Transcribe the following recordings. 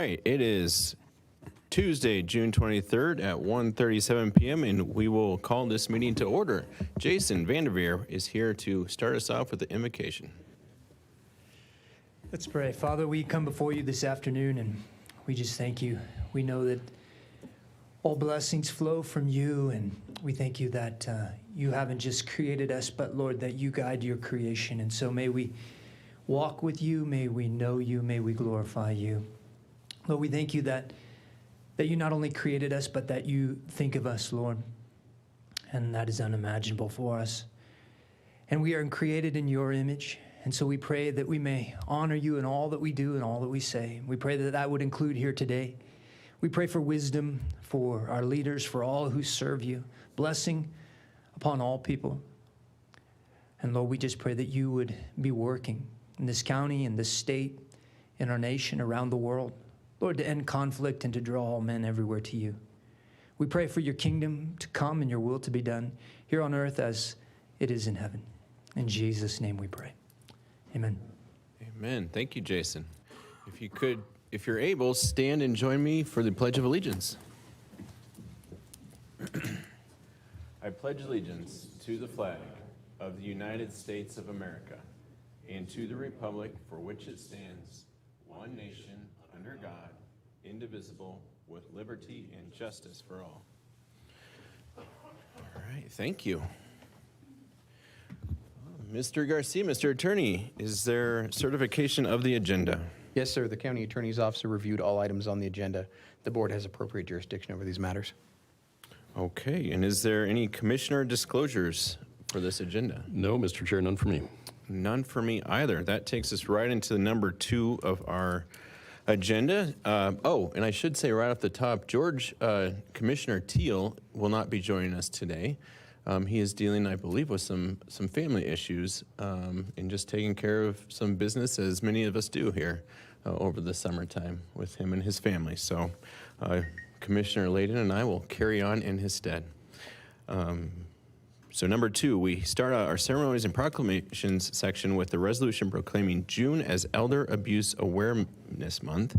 right, it is Tuesday, June 23rd at 1:37 p.m., and we will call this meeting to order. Jason Vanderveer is here to start us off with the invocation. Let's pray. Father, we come before you this afternoon, and we just thank you. We know that all blessings flow from you, and we thank you that you haven't just created us, but, Lord, that you guide your creation. And so may we walk with you, may we know you, may we glorify you. Lord, we thank you that you not only created us, but that you think of us, Lord, and that is unimaginable for us. And we are created in your image, and so we pray that we may honor you in all that we do and all that we say. We pray that that would include here today. We pray for wisdom for our leaders, for all who serve you, blessing upon all people. And Lord, we just pray that you would be working in this county, in this state, in our nation, around the world. Lord, to end conflict and to draw all men everywhere to you. We pray for your kingdom to come and your will to be done here on earth as it is in heaven. In Jesus' name we pray. Amen. Amen. Thank you, Jason. If you could, if you're able, stand and join me for the Pledge of Allegiance. I pledge allegiance to the flag of the United States of America and to the republic for which it stands, one nation, under God, indivisible, with liberty and justice for all. All right, thank you. Mr. Garcia, Mr. Attorney, is there certification of the agenda? Yes, sir. The county attorney's office reviewed all items on the agenda. The board has appropriate jurisdiction over these matters. Okay, and is there any commissioner disclosures for this agenda? No, Mr. Chair, none for me. None for me either. That takes us right into the number 2 of our agenda. And I should say right off the top, Commissioner Teal will not be joining us today. He is dealing, I believe, with some family issues and just taking care of some business, as many of us do here over the summertime with him and his family. So Commissioner Layden and I will carry on in his stead. So number 2, we start out our ceremonies and proclamations section with the resolution proclaiming June as Elder Abuse Awareness Month.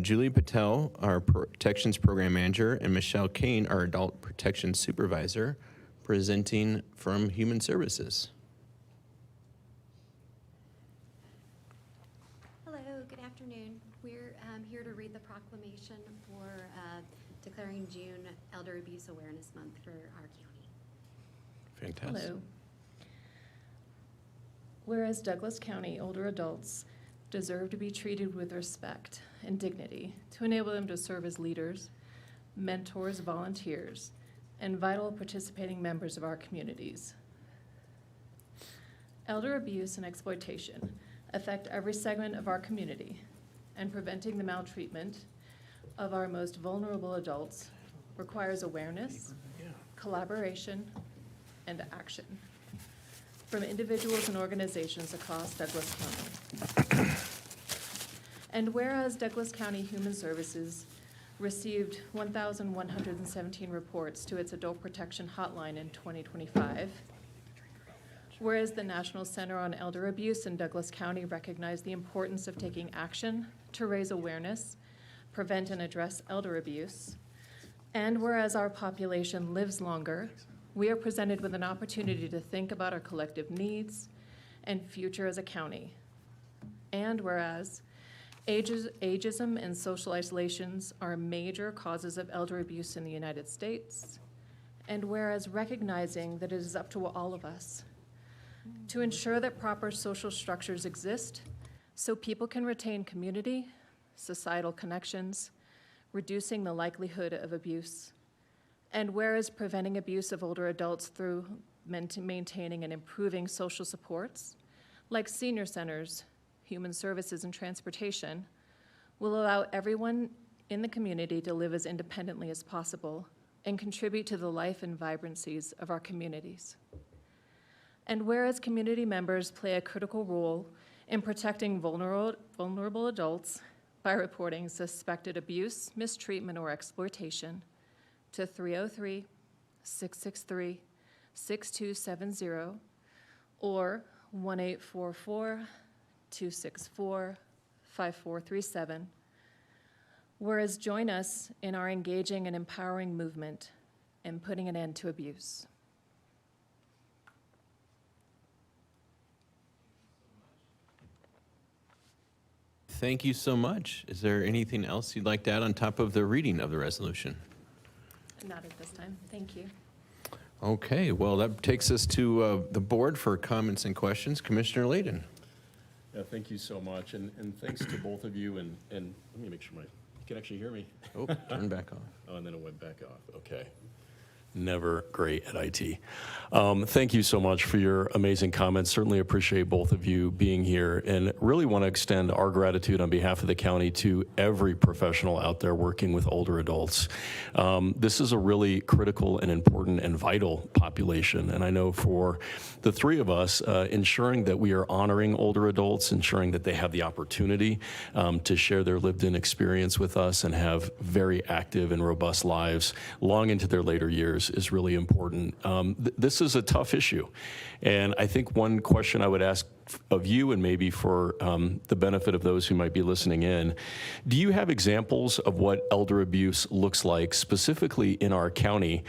Julie Patel, our Protections Program Manager, and Michelle Kane, our Adult Protection Supervisor, presenting from Human Services. Hello, good afternoon. We're here to read the proclamation for declaring June Elder Abuse Awareness Month for our county. Fantastic. Hello. Whereas Douglas County older adults deserve to be treated with respect and dignity to enable them to serve as leaders, mentors, volunteers, and vital participating members of our communities. Elder abuse and exploitation affect every segment of our community, and preventing the maltreatment of our most vulnerable adults requires awareness, collaboration, and action from individuals and organizations across Douglas County. And whereas Douglas County Human Services received 1,117 reports to its Adult Protection Hotline in 2025, whereas the National Center on Elder Abuse in Douglas County recognized the importance of taking action to raise awareness, prevent and address elder abuse, and whereas our population lives longer, we are presented with an opportunity to think about our collective needs and future as a county. And whereas ageism and social isolations are major causes of elder abuse in the United States, and whereas recognizing that it is up to all of us to ensure that proper social structures exist so people can retain community, societal connections, reducing the likelihood of abuse. And whereas preventing abuse of older adults through maintaining and improving social supports, like senior centers, human services, and transportation, will allow everyone in the community to live as independently as possible and contribute to the life and vibrancies of our communities. And whereas community members play a critical role in protecting vulnerable adults by reporting suspected abuse, mistreatment, or exploitation to 303-663-6270 or 1-844-264-5437, Whereas join us in our engaging and empowering movement and putting an end to abuse. Thank you so much. Is there anything else you'd like to add on top of the reading of the resolution? Not at this time. Thank you. Okay, well, that takes us to the board for comments and questions. Commissioner Layden. Yeah, thank you so much, and thanks to both of you, and let me make sure you can actually hear me. Oh, turn back on. Oh, and then it went back off, okay. Never great at IT. Thank you so much for your amazing comments. Certainly appreciate both of you being here, and really want to extend our gratitude on behalf of the county to every professional out there working with older adults. This is a really critical and important and vital population, and I know for the three of us, ensuring that we are honoring older adults, ensuring that they have the opportunity to share their lived-in experience with us and have very active and robust lives long into their later years is really important. This is a tough issue. And I think one question I would ask of you, and maybe for the benefit of those who might be listening in, do you have examples of what elder abuse looks like specifically in our county?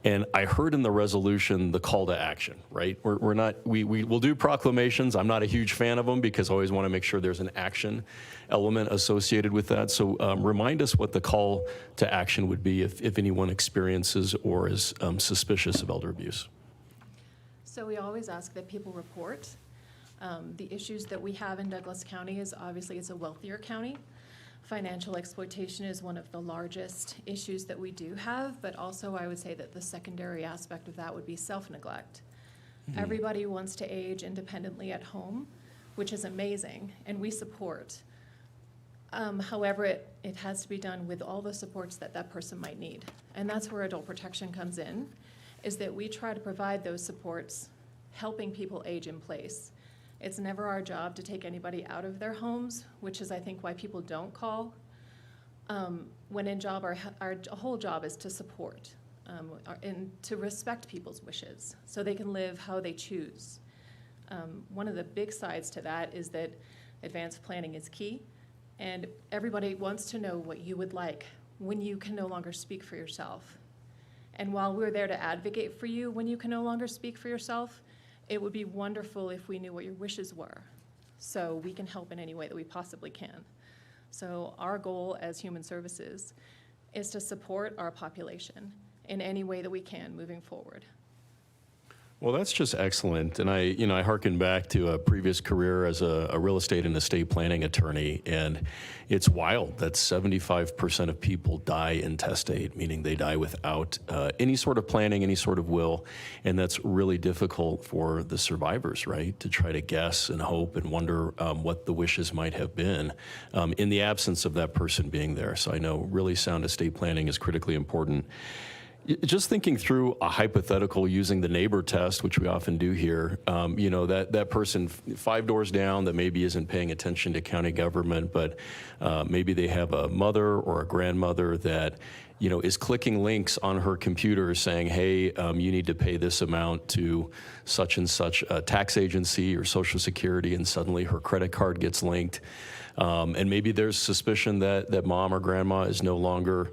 And I heard in the resolution the call to action, right? We'll do proclamations. I'm not a huge fan of them because I always want to make sure there's an action element associated with that. So remind us what the call to action would be if anyone experiences or is suspicious of elder abuse. So we always ask that people report. The issues that we have in Douglas County is obviously it's a wealthier county. Financial exploitation is one of the largest issues that we do have, but also I would say that the secondary aspect of that would be self-neglect. Everybody wants to age independently at home, which is amazing, and we support. However, it has to be done with all the supports that that person might need. And that's where adult protection comes in, is that we try to provide those supports, helping people age in place. It's never our job to take anybody out of their homes, which is, I think, why people don't call. When in job, our whole job is to support and to respect people's wishes so they can live how they choose. One of the big sides to that is that advanced planning is key, and everybody wants to know what you would like when you can no longer speak for yourself. And while we're there to advocate for you when you can no longer speak for yourself, it would be wonderful if we knew what your wishes were, so we can help in any way that we possibly can. So our goal as Human Services is to support our population in any way that we can moving forward. Well, that's just excellent. And I hearken back to a previous career as a real estate and estate planning attorney. And it's wild that 75% of people die intestate, meaning they die without any sort of planning, any sort of will. And that's really difficult for the survivors, right? To try to guess and hope and wonder what the wishes might have been in the absence of that person being there. So I know really sound estate planning is critically important. Just thinking through a hypothetical using the neighbor test, which we often do here, that person 5 doors down that maybe isn't paying attention to county government, but maybe they have a mother or a grandmother that, is clicking links on her computer saying, hey, you need to pay this amount to such and such a tax agency or Social Security, and suddenly her credit card gets linked. And maybe there's suspicion that mom or grandma is no longer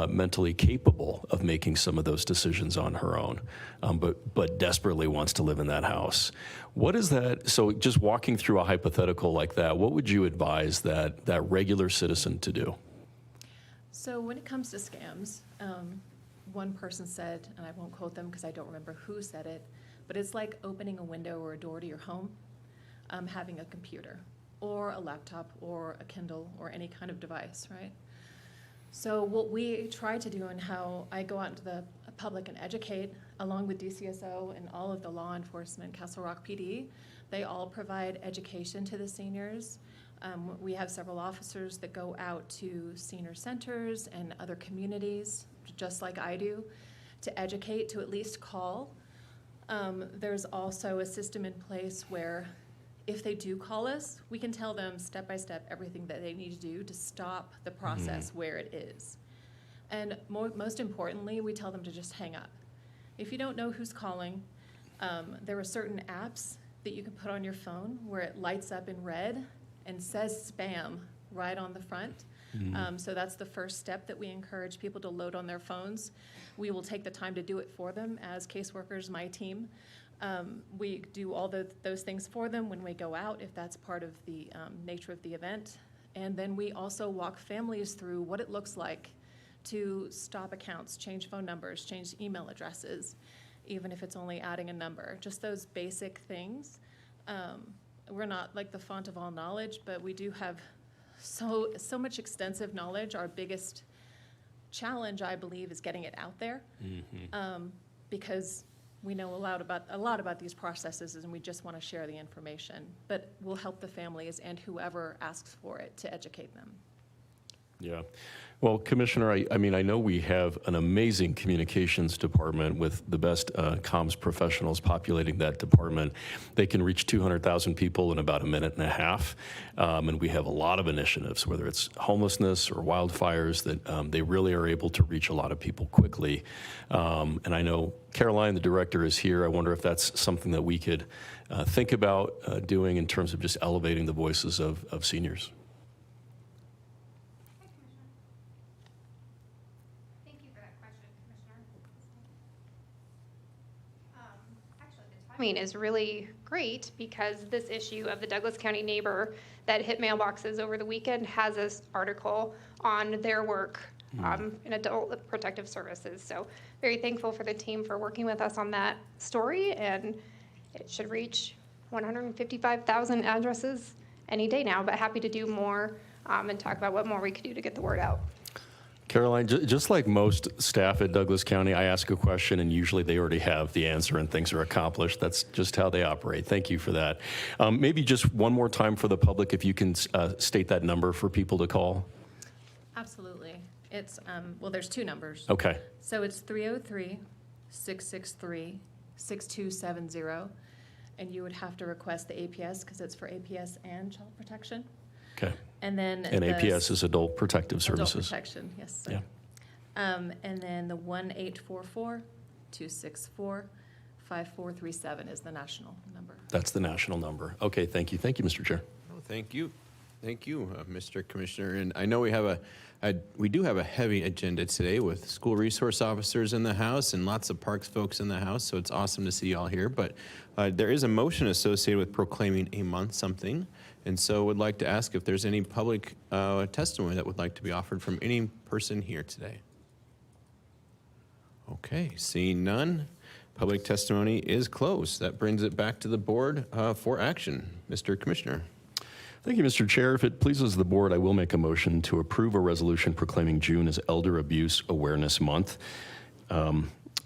mentally capable of making some of those decisions on her own, but desperately wants to live in that house. What is that? So just walking through a hypothetical like that, what would you advise that regular citizen to do? So when it comes to scams, one person said, and I won't quote them because I don't remember who said it, but it's like opening a window or a door to your home, having a computer or a laptop or a Kindle or any kind of device, right? So what we try to do and how I go out into the public and educate, along with DCSO and all of the law enforcement, Castle Rock PD, they all provide education to the seniors. We have several officers that go out to senior centers and other communities, just like I do, to educate, to at least call. There's also a system in place where if they do call us, we can tell them step by step everything that they need to do to stop the process where it is. And most importantly, we tell them to just hang up. If you don't know who's calling, there are certain apps that you can put on your phone where it lights up in red and says spam right on the front. So that's the first step that we encourage people to load on their phones. We will take the time to do it for them as caseworkers, my team. We do all those things for them when we go out, if that's part of the nature of the event. And then we also walk families through what it looks like to stop accounts, change phone numbers, change email addresses, even if it's only adding a number. Just those basic things. We're not like the font of all knowledge, but we do have so much extensive knowledge. Our biggest challenge, I believe, is getting it out there, because we know a lot about these processes, and we just want to share the information. But we'll help the families and whoever asks for it to educate them. Yeah. Well, Commissioner, I mean, I know we have an amazing communications department with the best comms professionals populating that department. They can reach 200,000 people in about a minute and a half. And we have a lot of initiatives, whether it's homelessness or wildfires, that they really are able to reach a lot of people quickly. And I know Caroline, the director, is here. I wonder if that's something that we could think about doing in terms of just elevating the voices of seniors. Thank you for that question, Commissioner. Actually, the timing is really great because this issue of the Douglas County neighbor that hit mailboxes over the weekend has this article on their work in adult protective services. So very thankful for the team for working with us on that story, and it should reach 155,000 addresses any day now, but happy to do more and talk about what more we could do to get the word out. Caroline, just like most staff at Douglas County, I ask a question and usually they already have the answer and things are accomplished. That's just how they operate. Thank you for that. Maybe just one more time for the public, if you can state that number for people to call. Absolutely. It's, well, there's two numbers. Okay. So it's 303-663-6270, and you would have to request the APS because it's for APS and child protection. Okay. And then And the APS is Adult Protective Adult Services. protection, yes, sir. Yeah. And then the 1-844-264-5437 is the national number. That's the national number. Okay, thank you. Thank you, Mr. Chair. Oh, thank you. Thank you, Mr. Commissioner. And I know we have we do have a heavy agenda today with school resource officers in the House and lots of parks folks in the House, so it's awesome to see you all here. But there is a motion associated with proclaiming a month something, and so would like to ask if there's any public testimony that would like to be offered from any person here today. Okay, seeing none, public testimony is closed. That brings it back to the board for action. Mr. Commissioner. Thank you, Mr. Chair. If it pleases the board, I will make a motion to approve a resolution proclaiming June as Elder Abuse Awareness Month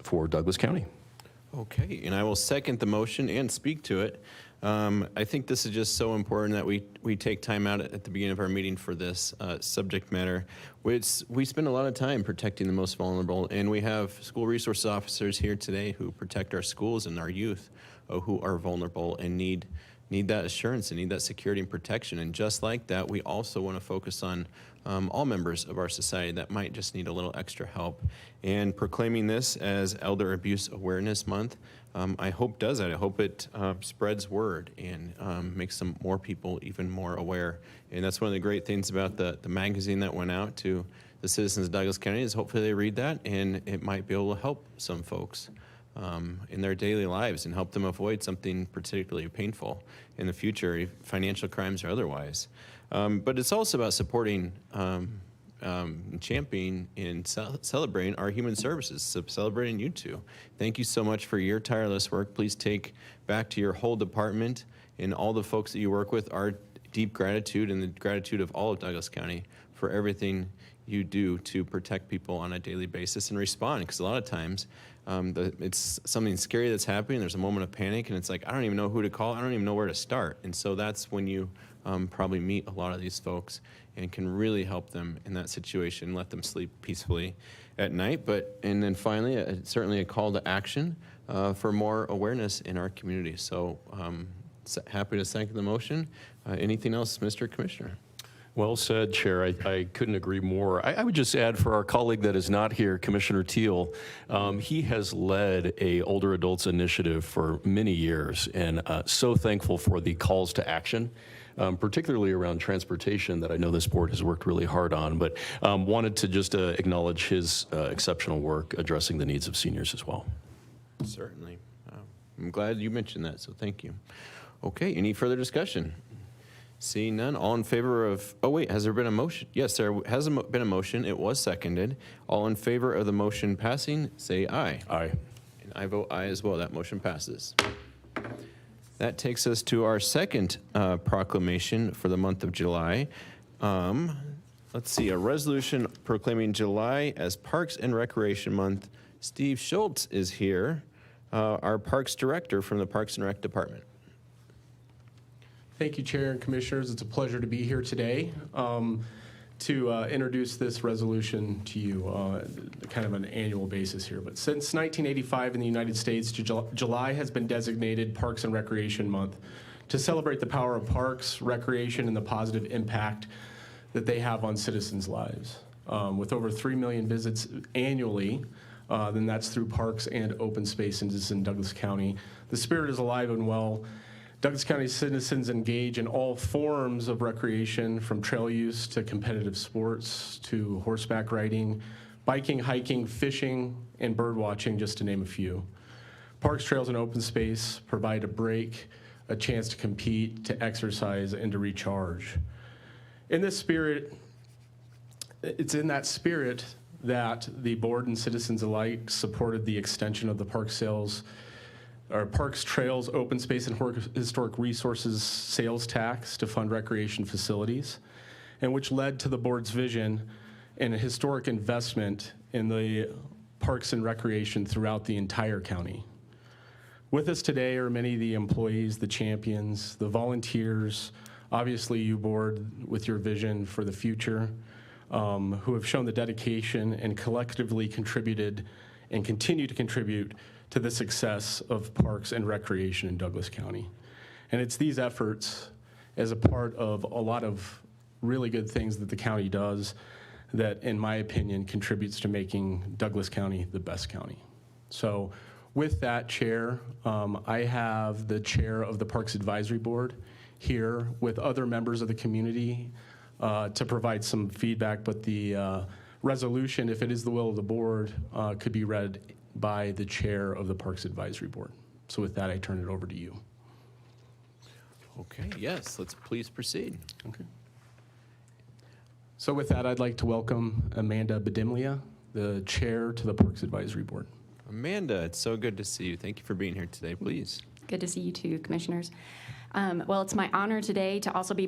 for Douglas County. Okay, and I will second the motion and speak to it. I think this is just so important that we take time out at the beginning of our meeting for this subject matter. We spend a lot of time protecting the most vulnerable, and we have school resource officers here today who protect our schools and our youth who are vulnerable and need that assurance and need that security and protection. And just like that, we also want to focus on all members of our society that might just need a little extra help. And proclaiming this as Elder Abuse Awareness Month, I hope does that. I hope it spreads word and makes some more people even more aware. And that's one of the great things about the magazine that went out to the citizens of Douglas County is hopefully they read that and it might be able to help some folks in their daily lives and help them avoid something particularly painful in the future, financial crimes or otherwise. But it's also about supporting, championing, and celebrating our human services, celebrating you two. Thank you so much for your tireless work. Please take back to your whole department and all the folks that you work with our deep gratitude and the gratitude of all of Douglas County for everything you do to protect people on a daily basis and respond. Because a lot of times it's something scary that's happening. There's a moment of panic and it's like, I don't even know who to call. I don't even know where to start. And so that's when you probably meet a lot of these folks and can really help them in that situation, let them sleep peacefully at night. And then finally, certainly a call to action for more awareness in our community. So happy to second the motion. Anything else, Mr. Commissioner? Well said, Chair. I couldn't agree more. I would just add for our colleague that is not here, Commissioner Teal, he has led a older adults initiative for many years and so thankful for the calls to action particularly around transportation that I know this board has worked really hard on, but wanted to just acknowledge his exceptional work addressing the needs of seniors as well. Certainly. I'm glad you mentioned that, so thank you. Okay, any further discussion? Seeing none, all in favor of, oh wait, has there been a motion? Yes, there has been a motion. It was seconded. All in favor of the motion passing, say aye. Aye. And I vote aye as well. That motion passes. That takes us to our second proclamation for the month of July. Let's see, a resolution proclaiming July as Parks and Recreation Month. Steve Schultz is here, our Parks Director from the Parks and Rec Department. Thank you, Chair and Commissioners. It's a pleasure to be here today to introduce this resolution to you, kind of an annual basis here. But since 1985 in the United States, July has been designated Parks and Recreation Month to celebrate the power of parks, recreation, and the positive impact that they have on citizens' lives. With over 3 million visits annually, then that's through parks and open spaces in Douglas County. The spirit is alive and well. Douglas County citizens engage in all forms of recreation, from trail use to competitive sports to horseback riding, biking, hiking, fishing, and bird watching, just to name a few. Parks, trails, and open space provide a break, a chance to compete, to exercise, and to recharge. In this spirit, it's in that spirit that the board and citizens alike supported the extension of the Parks, Trails, Open Space, and Historic Resources sales tax to fund recreation facilities, and which led to the board's vision and a historic investment in the parks and recreation throughout the entire county. With us today are many of the employees, the champions, the volunteers, obviously you board with your vision for the future, who have shown the dedication and collectively contributed and continue to contribute to the success of parks and recreation in Douglas County. And it's these efforts, as a part of a lot of really good things that the county does, that, in my opinion, contributes to making Douglas County the best county. So with that, Chair, I have the chair of the Parks Advisory Board here with other members of the community to provide some feedback, but the resolution, if it is the will of the board, could be read by the chair of the Parks Advisory Board. So with that, I turn it over to you. Okay, yes, let's please proceed. Okay. So with that, I'd like to welcome Amanda Bedimlia, the chair to the Parks Advisory Board. Amanda, it's so good to see you. Thank you for being here today, please. Good to see you too, Commissioners. Well, it's my honor today to also be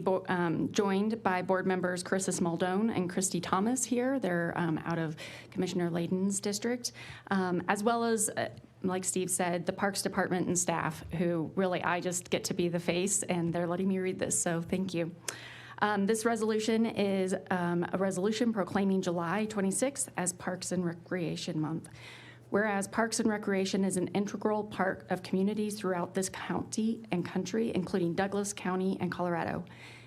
joined by board members Carissa Smaldone and Christy Thomas here. They're out of Commissioner Layden's district, as well as, like Steve said, the Parks Department and staff, who really I just get to be the face, and they're letting me read this, so thank you. This resolution is a resolution proclaiming July 26th as Parks and Recreation Month. Whereas Parks and Recreation is an integral part of communities throughout this county and country, including Douglas County and Colorado.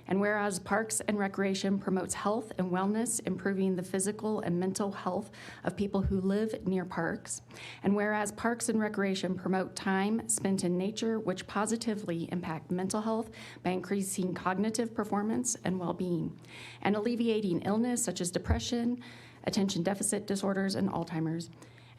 And whereas Parks and Recreation promotes health and wellness, improving the physical and mental health of people who live near parks. And whereas Parks and Recreation promote time spent in nature, which positively impact mental health by increasing cognitive performance and well-being, and alleviating illness such as depression, attention deficit disorders, and Alzheimer's.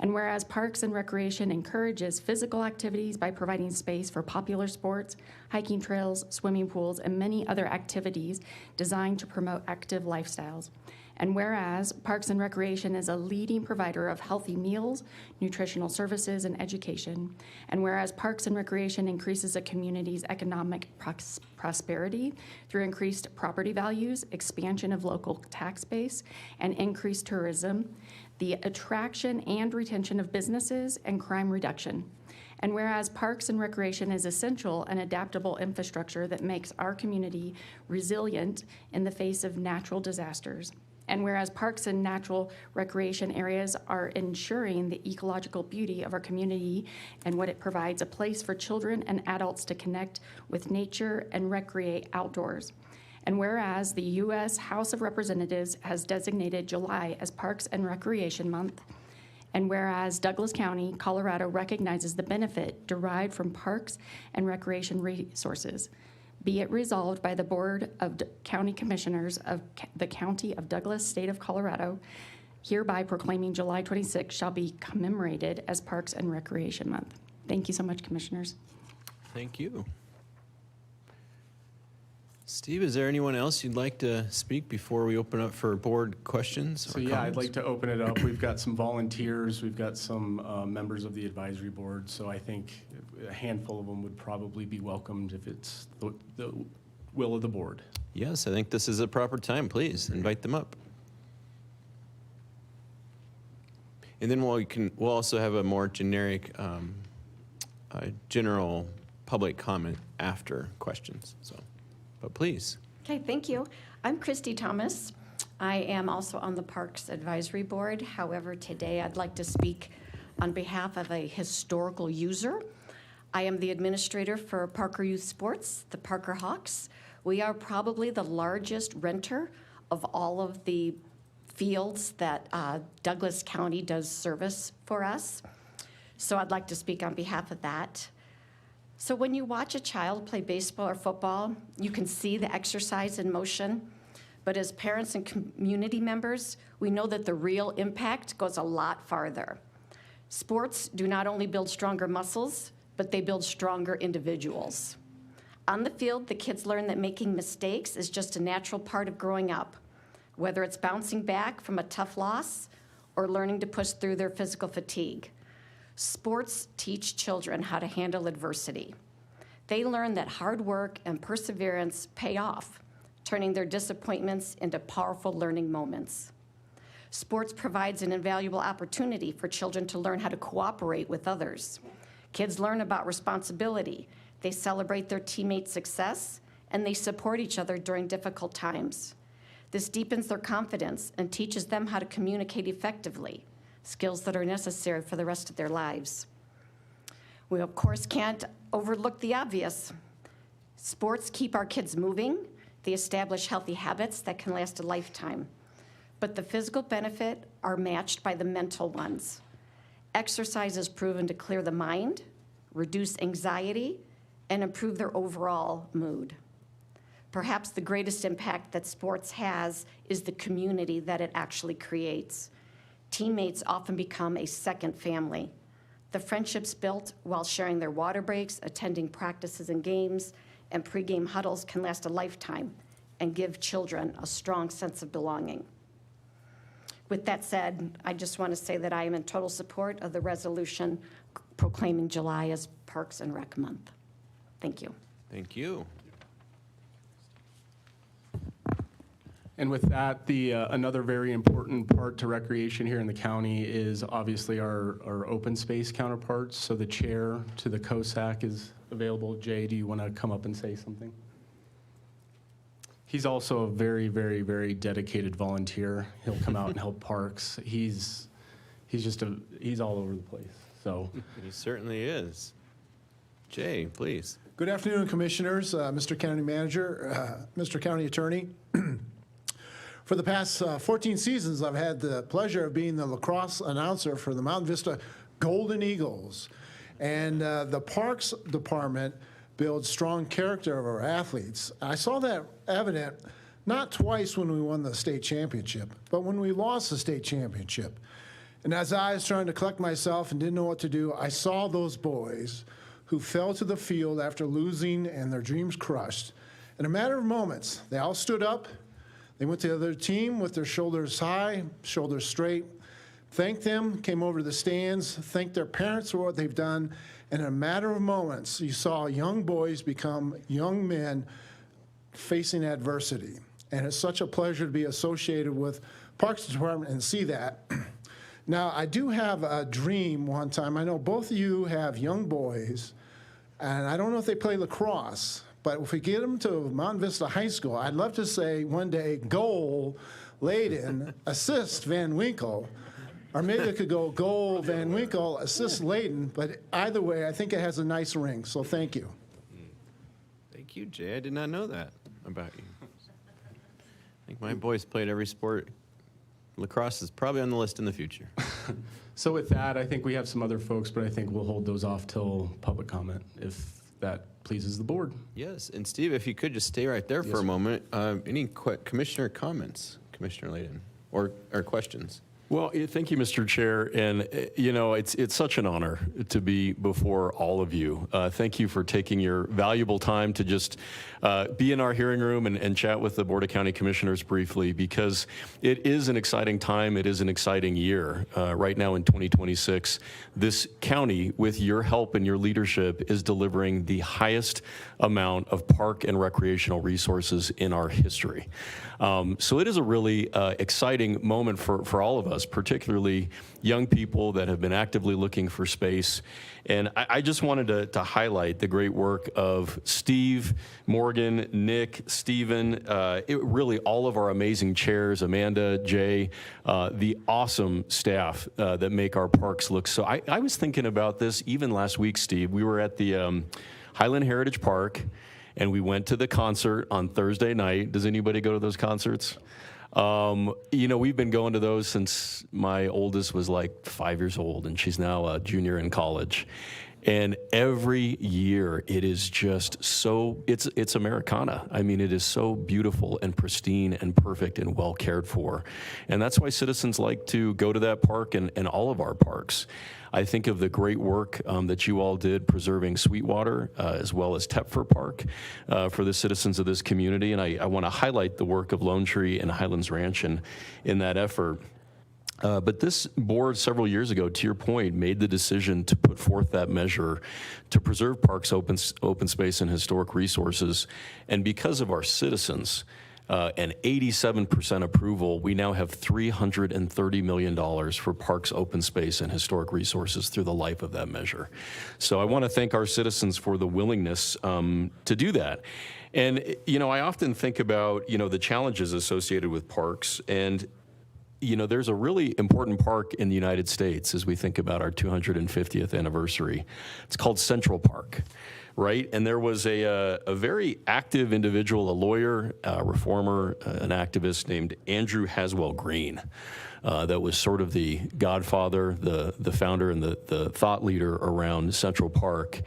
And whereas Parks and Recreation encourages physical activities by providing space for popular sports, hiking trails, swimming pools, and many other activities designed to promote active lifestyles. And whereas Parks and Recreation is a leading provider of healthy meals, nutritional services, and education. And whereas Parks and Recreation increases a community's economic prosperity through increased property values, expansion of local tax base, and increased tourism, the attraction and retention of businesses, and crime reduction. And whereas Parks and Recreation is essential and adaptable infrastructure that makes our community resilient in the face of natural disasters. And whereas parks and natural recreation areas are ensuring the ecological beauty of our community and what it provides a place for children and adults to connect with nature and recreate outdoors. And whereas the U.S. House of Representatives has designated July as Parks and Recreation Month, and whereas Douglas County, Colorado recognizes the benefit derived from parks and recreation resources, Be it resolved by the Board of County Commissioners of the County of Douglas, State of Colorado, hereby proclaiming July 26 shall be commemorated as Parks and Recreation Month. Thank you so much, Commissioners. Thank you. Steve, is there anyone else you'd like to speak before we open up for board questions? So yeah, I'd like to open it up. We've got some volunteers, we've got some members of the advisory board, so I think a handful of them would probably be welcomed if it's the will of the board. Yes, I think this is a proper time. Please invite them up. And then we'll also have a more generic, general public comment after questions. So, but please. Okay, thank you. I'm Christy Thomas. I am also on the Parks Advisory Board. However, today I'd like to speak on behalf of a historical user. I am the administrator for Parker Youth Sports, the Parker Hawks. We are probably the largest renter of all of the fields that Douglas County does service for us. So I'd like to speak on behalf of that. So when you watch a child play baseball or football, you can see the exercise in motion. But as parents and community members, we know that the real impact goes a lot farther. Sports do not only build stronger muscles, but they build stronger individuals. On the field, the kids learn that making mistakes is just a natural part of growing up, whether it's bouncing back from a tough loss or learning to push through their physical fatigue. Sports teach children how to handle adversity. They learn that hard work and perseverance pay off, turning their disappointments into powerful learning moments. Sports provides an invaluable opportunity for children to learn how to cooperate with others. Kids learn about responsibility. They celebrate their teammates' success, and they support each other during difficult times. This deepens their confidence and teaches them how to communicate effectively, skills that are necessary for the rest of their lives. We, of course, can't overlook the obvious. Sports keep our kids moving. They establish healthy habits that can last a lifetime. But the physical benefits are matched by the mental ones. Exercise is proven to clear the mind, reduce anxiety, and improve their overall mood. Perhaps the greatest impact that sports has is the community that it actually creates. Teammates often become a second family. The friendships built while sharing their water breaks, attending practices and games, and pregame huddles can last a lifetime and give children a strong sense of belonging. With that said, I just want to say that I am in total support of the resolution proclaiming July as Parks and Rec Month. Thank you. Thank you. And with that, another very important part to recreation here in the county is obviously our open space counterparts. So the chair to the COSAC is available. Jay, do you want to come up and say something? He's also a very, very, very dedicated volunteer. He'll come out and help parks. He's all over the place. So He certainly is. Jay, please. Good afternoon, Commissioners, Mr. County Manager, Mr. County Attorney. For the past 14 seasons, I've had the pleasure of being the lacrosse announcer for the Mountain Vista Golden Eagles. And the Parks Department builds strong character of our athletes. I saw that evident not twice when we won the state championship, but when we lost the state championship. And as I was trying to collect myself and didn't know what to do, I saw those boys who fell to the field after losing and their dreams crushed. In a matter of moments, they all stood up. They went to the other team with their shoulders high, shoulders straight, thanked them, came over to the stands, thanked their parents for what they've done. And in a matter of moments, you saw young boys become young men facing adversity. And it's such a pleasure to be associated with Parks Department and see that. Now, I do have a dream one time. I know both of you have young boys, and I don't know if they play lacrosse, but if we get them to Mountain Vista High School, I'd love to say one day, goal, Layden, assist Van Winkle. Or maybe it could go goal, Van Winkle, assist Layden. But either way, I think it has a nice ring. So thank you. Thank you, Jay. I did not know that about you. I think my boys played every sport. Lacrosse is probably on the list in the future. with that, I think we have some other folks, but I think we'll hold those off till public comment, if that pleases the board. Yes, and Steve, if you could just stay right there for a moment. Any commissioner comments, Commissioner Layden, or questions? Well, thank you, Mr. Chair. And, it's such an honor to be before all of you. Thank you for taking your valuable time to just be in our hearing room and chat with the Board of County Commissioners briefly, because it is an exciting time. It is an exciting year. Right now in 2026, this county, with your help and your leadership, is delivering the highest amount of park and recreational resources in our history. So it is a really exciting moment for all of us, particularly young people that have been actively looking for space. And I just wanted to highlight the great work of Steve, Morgan, Nick, Stephen, really all of our amazing chairs, Amanda, Jay, the awesome staff that make our parks look so. I was thinking about this even last week, Steve. We were at the Highland Heritage Park, and we went to the concert on Thursday night. Does anybody go to those concerts? We've been going to those since my oldest was like 5 years old, and she's now a junior in college. And every year it is just so, it's Americana. I mean, it is so beautiful and pristine and perfect and well cared for. And that's why citizens like to go to that park and all of our parks. I think of the great work that you all did preserving Sweetwater as well as Tepfer Park for the citizens of this community. And I want to highlight the work of Lone Tree and Highlands Ranch in that effort. But this board several years ago, to your point, made the decision to put forth that measure to preserve parks, open space, and historic resources. And because of our citizens, and 87% approval, we now have $330 million for parks, open space, and historic resources through the life of that measure. So I want to thank our citizens for the willingness to do that. And, I often think about, the challenges associated with parks. And, there's a really important park in the United States as we think about our 250th anniversary. It's called Central Park. Right? And there was a very active individual, a lawyer, a reformer, an activist named Andrew Haswell Green that was sort of the godfather, the founder, and the thought leader around Central Park.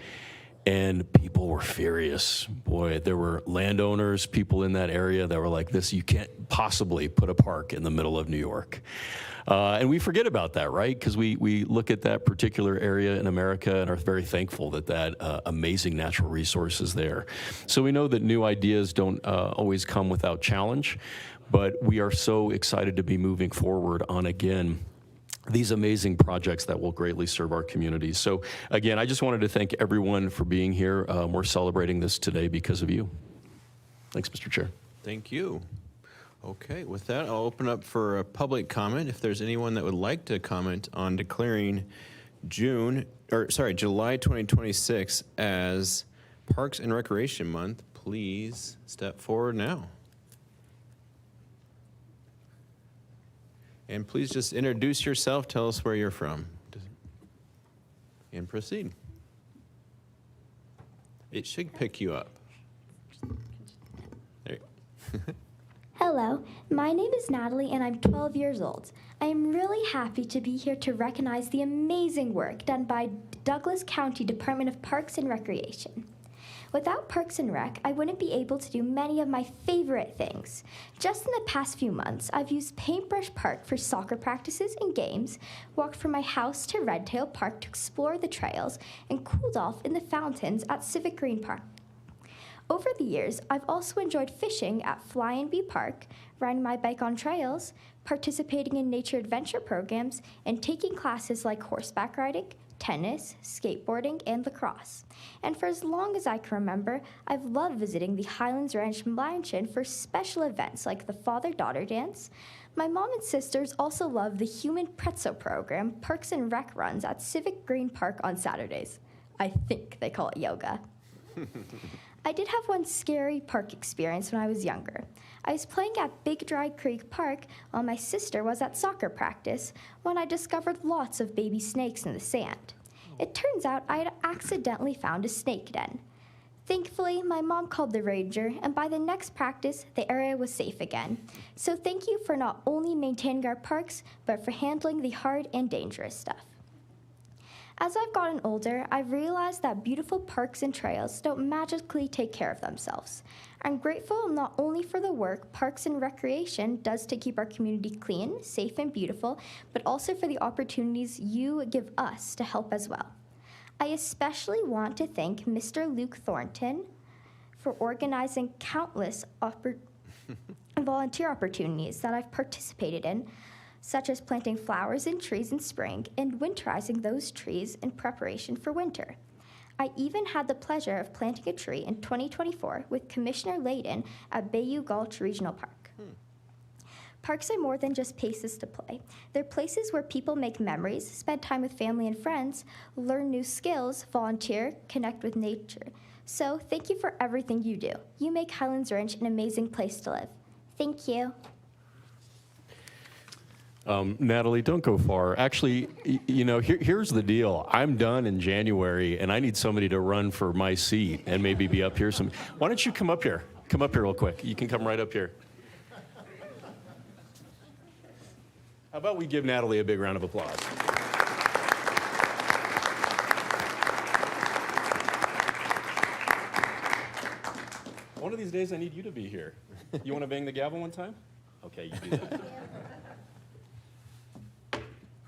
And people were furious. Boy, there were landowners, people in that area that were like, you can't possibly put a park in the middle of New York. And we forget about that, right? Because we look at that particular area in America and are very thankful that amazing natural resource is there. So we know that new ideas don't always come without challenge, but we are so excited to be moving forward on, again, these amazing projects that will greatly serve our communities. So again, I just wanted to thank everyone for being here. We're celebrating this today because of you. Thanks, Mr. Chair. Thank you. Okay, with that, I'll open up for a public comment. If there's anyone that would like to comment on declaring July 2026 as Parks and Recreation Month, please step forward now. And please just introduce yourself, tell us where you're from, and proceed. It should pick you up. There you go. Hello, my name is Natalie and I'm 12 years old. I am really happy to be here to recognize the amazing work done by Douglas County Department of Parks and Recreation. Without Parks and Rec, I wouldn't be able to do many of my favorite things. Just in the past few months, I've used Paintbrush Park for soccer practices and games, walked from my house to Redtail Park to explore the trails, and cooled off in the fountains at Civic Green Park. Over the years, I've also enjoyed fishing at Fly and Bee Park, riding my bike on trails, participating in nature adventure programs, and taking classes like horseback riding, tennis, skateboarding, and lacrosse. And for as long as I can remember, I've loved visiting the Highlands Ranch Mansion for special events like the father-daughter dance. My mom and sisters also love the Human Pretzel program Parks and Rec runs at Civic Green Park on Saturdays. I think they call it yoga. I did have one scary park experience when I was younger. I was playing at Big Dry Creek Park while my sister was at soccer practice when I discovered lots of baby snakes in the sand. It turns out I had accidentally found a snake den. Thankfully, my mom called the ranger, and by the next practice, the area was safe again. So thank you for not only maintaining our parks, but for handling the hard and dangerous stuff. As I've gotten older, I've realized that beautiful parks and trails don't magically take care of themselves. I'm grateful not only for the work Parks and Recreation does to keep our community clean, safe, and beautiful, but also for the opportunities you give us to help as well. I especially want to thank Mr. Luke Thornton for organizing countless volunteer opportunities that I've participated in, such as planting flowers and trees in spring and winterizing those trees in preparation for winter. I even had the pleasure of planting a tree in 2024 with Commissioner Layden at Bayou Gulch Regional Park. Parks are more than just places to play. They're places where people make memories, spend time with family and friends, learn new skills, volunteer, connect with nature. So thank you for everything you do. You make Highlands Ranch an amazing place to live. Thank you. Natalie, don't go far. Actually, here's the deal. I'm done in January, and I need somebody to run for my seat and maybe be up here. Why don't you come up here? Come up here real quick. You can come right up here. How about we give Natalie a big round of applause? One of these days, I need you to be here. You want to bang the gavel one time? Okay, you do that.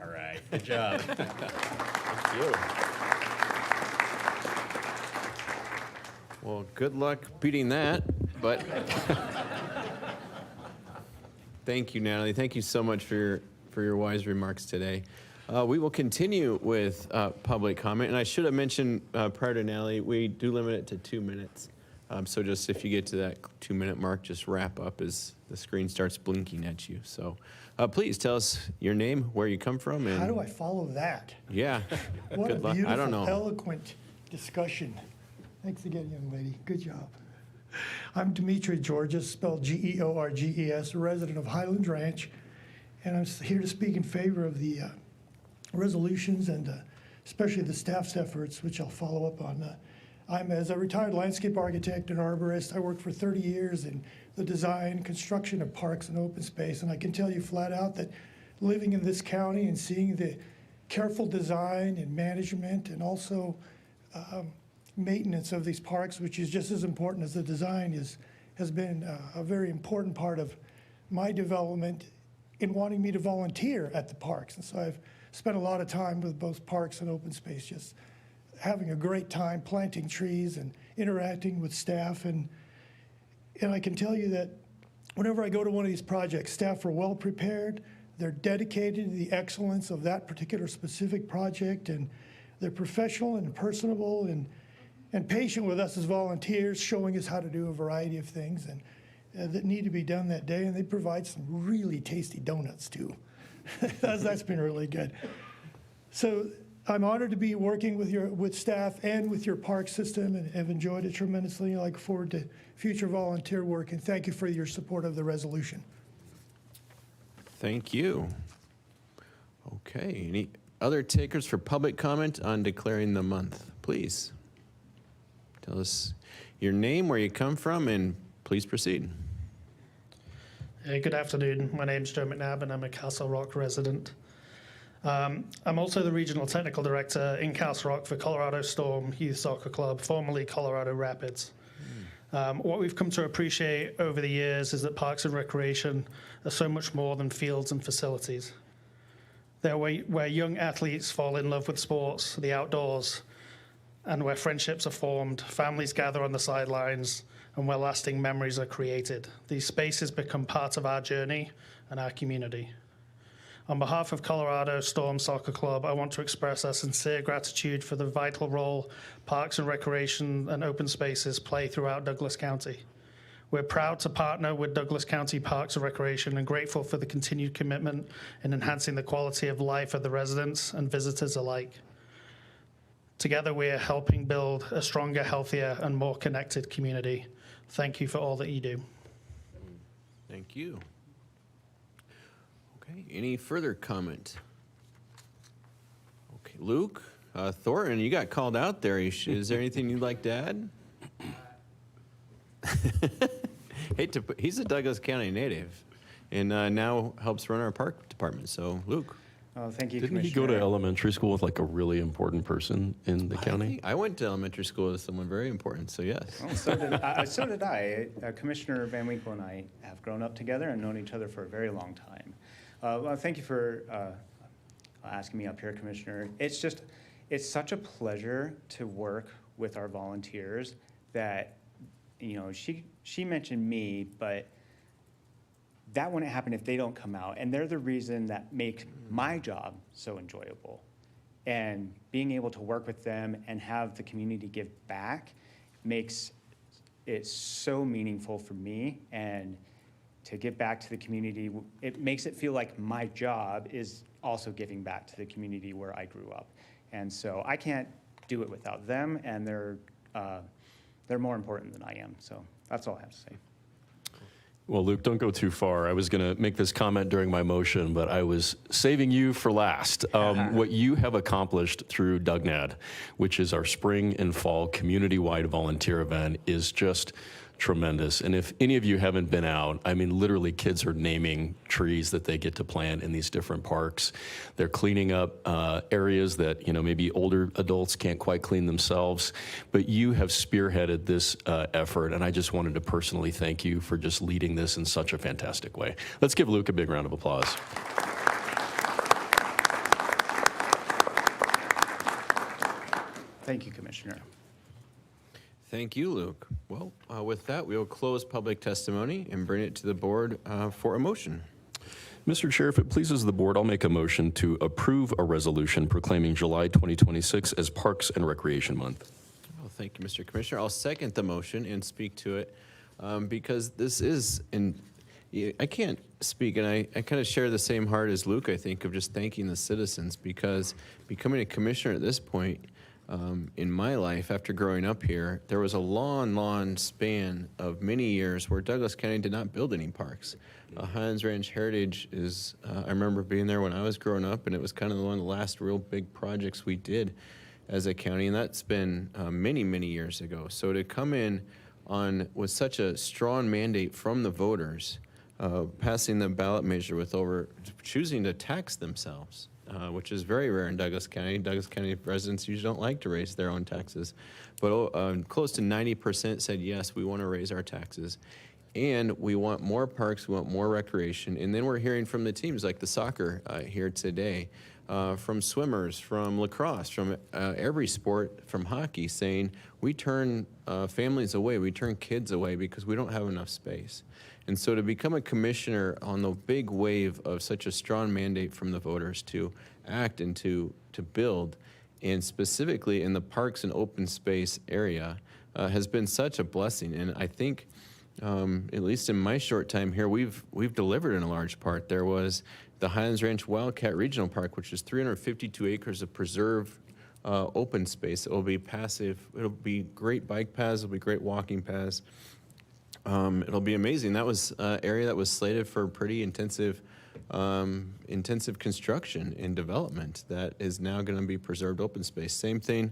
All right, good job. Thank you. Well, good luck beating that, but thank you, Natalie. Thank you so much for your wise remarks today. We will continue with public comment, and I should have mentioned prior to Natalie, we do limit it to 2 minutes. So just if you get to that 2-minute mark, just wrap up as the screen starts blinking at you. So please tell us your name, where you come from, and How do I follow that? yeah, What good a luck. I don't beautiful, know. eloquent discussion. Thanks again, young lady. Good job. I'm Demetri Georges, spelled Georges, a resident of Highlands Ranch, and I'm here to speak in favor of the resolutions and especially the staff's efforts, which I'll follow up on. As a retired landscape architect and arborist, I worked for 30 years in the design, construction of parks and open space, and I can tell you flat out that living in this county and seeing the careful design and management and also maintenance of these parks, which is just as important as the design, has been a very important part of my development in wanting me to volunteer at the parks. And so I've spent a lot of time with both parks and open space, just having a great time planting trees and interacting with staff. And I can tell you that whenever I go to one of these projects, staff are well prepared, they're dedicated to the excellence of that particular specific project, and they're professional and personable and patient with us as volunteers, showing us how to do a variety of things and that need to be done that day. And they provide some really tasty donuts too. That's been really good. So I'm honored to be working with staff and with your park system, and have enjoyed it tremendously. I look forward to future volunteer work, and thank you for your support of the resolution. Thank you. Okay, any other takers for public comment on declaring the month? Please tell us your name, where you come from, and please proceed. Good afternoon. My name's Joe McNabb, and I'm a Castle Rock resident. I'm also the Regional Technical Director in Castle Rock for Colorado Storm Youth Soccer Club, formerly Colorado Rapids. What we've come to appreciate over the years is that parks and recreation are so much more than fields and facilities. They're where young athletes fall in love with sports, the outdoors, and where friendships are formed, families gather on the sidelines, and where lasting memories are created. These spaces become part of our journey and our community. On behalf of Colorado Storm Soccer Club, I want to express our sincere gratitude for the vital role parks and recreation and open spaces play throughout Douglas County. We're proud to partner with Douglas County Parks and Recreation and grateful for the continued commitment in enhancing the quality of life of the residents and visitors alike. Together, we are helping build a stronger, healthier, and more connected community. Thank you for all that you do. Thank you. Okay, any further comment? Okay, Luke, Thornton, you got called out there. Is there anything you'd like to add? He's a Douglas County native and now helps run our park department. So, Luke. Oh, thank you, Didn't he Commissioner. go to elementary school with like a really important person in the county? I went to elementary school with someone very important, so yes. Oh, so did I. Commissioner Van Winkle and I have grown up together and known each other for a very long time. Well, thank you for asking me up here, Commissioner. It's such a pleasure to work with our volunteers that, she mentioned me, but that wouldn't happen if they don't come out. And they're the reason that makes my job so enjoyable. And being able to work with them and have the community give back makes it so meaningful for me. And to give back to the community, it makes it feel like my job is also giving back to the community where I grew up. And so I can't do it without them, and they're more important than I am. So that's all I have to say. Well, Luke, don't go too far. I was going to make this comment during my motion, but I was saving you for last. What you have accomplished through DUGNAD, which is our spring and fall community-wide volunteer event, is just tremendous. And if any of you haven't been out, I mean, literally kids are naming trees that they get to plant in these different parks. They're cleaning up areas that, maybe older adults can't quite clean themselves. But you have spearheaded this effort, and I just wanted to personally thank you for just leading this in such a fantastic way. Let's give Luke a big round of applause. Thank you, Commissioner. Thank you, Luke. Well, with that, we will close public testimony and bring it to the board for a motion. Mr. Chair, if it pleases the board, I'll make a motion to approve a resolution proclaiming July 2026 as Parks and Recreation Month. Well, thank you, Mr. Commissioner. I'll second the motion and speak to it because this is, I can't speak, and I kind of share the same heart as Luke, I think, of just thanking the citizens, because becoming a commissioner at this point in my life, after growing up here, there was a long span of many years where Douglas County did not build any parks. Highlands Ranch Heritage is, I remember being there when I was growing up, and it was kind of one of the last real big projects we did as a county, and that's been many years ago. So to come in with such a strong mandate from the voters, passing the ballot measure with choosing to tax themselves, which is very rare in Douglas County. Douglas County residents usually don't like to raise their own taxes. But close to 90% said, yes, we want to raise our taxes. And we want more parks, we want more recreation. And then we're hearing from the teams like the soccer here today, from swimmers, from lacrosse, from every sport, from hockey, saying we turn families away, we turn kids away because we don't have enough space. And so to become a commissioner on the big wave of such a strong mandate from the voters to act and to build, and specifically in the parks and open space area, has been such a blessing. And I think, at least in my short time here, we've delivered in a large part. There was the Highlands Ranch Wildcat Regional Park, which is 352 acres of preserved open space. It will be passive. It'll be great bike paths. It'll be great walking paths. It'll be amazing. That was an area that was slated for pretty intensive construction and development that is now going to be preserved open space. Same thing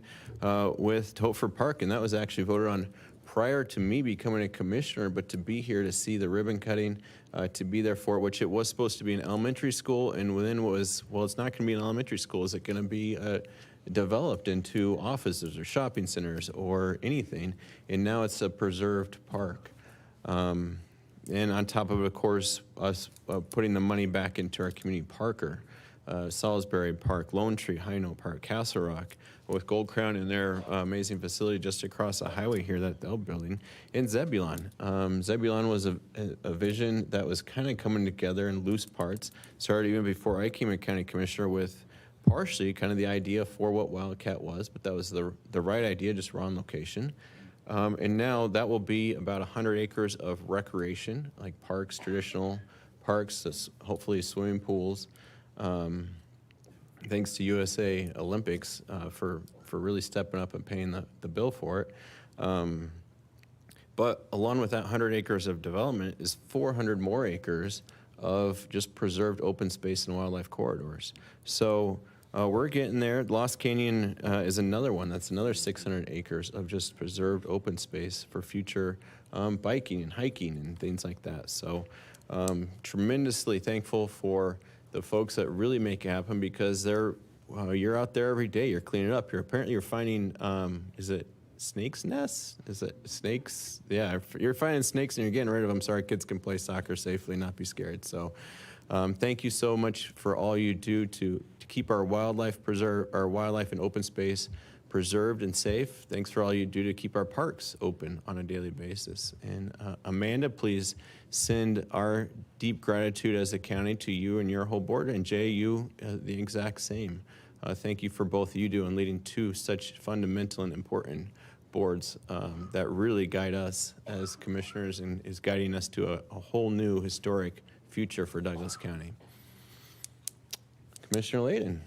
with Topher Park, and that was actually voted on prior to me becoming a commissioner, but to be here to see the ribbon cutting, to be there for it, which it was supposed to be an elementary school, and within was, well, it's not going to be an elementary school. Is it going to be developed into offices or shopping centers or anything? And now it's a preserved park. And on top of it, of course, us putting the money back into our community parker, Salisbury Park, Lone Tree, High Note Park, Castle Rock, with Gold Crown and their amazing facility just across the highway here that they're building, and Zebulon. Zebulon was a vision that was kind of coming together in loose parts. Started even before I became a county commissioner with partially kind of the idea for what Wildcat was, but that was the right idea, just wrong location. And now that will be about 100 acres of recreation, like parks, traditional parks, hopefully swimming pools. Thanks to USA Olympics for really stepping up and paying the bill for it. But along with that 100 acres of development is 400 more acres of just preserved open space and wildlife corridors. So we're getting there. Lost Canyon is another one. That's another 600 acres of just preserved open space for future biking and hiking and things like that. So tremendously thankful for the folks that really make it happen, because you're out there every day. You're cleaning up. You're finding, is it snakes' nests? Is it snakes? Yeah, you're finding snakes and you're getting rid of them so our kids can play soccer safely, not be scared. So thank you so much for all you do to keep our wildlife and open space preserved and safe. Thanks for all you do to keep our parks open on a daily basis. And Amanda, please send our deep gratitude as a county to you and your whole board, and Jay, you the exact same. Thank you for both you do and leading two such fundamental and important boards that really guide us as commissioners and is guiding us to a whole new historic future for Douglas County. Commissioner Layden.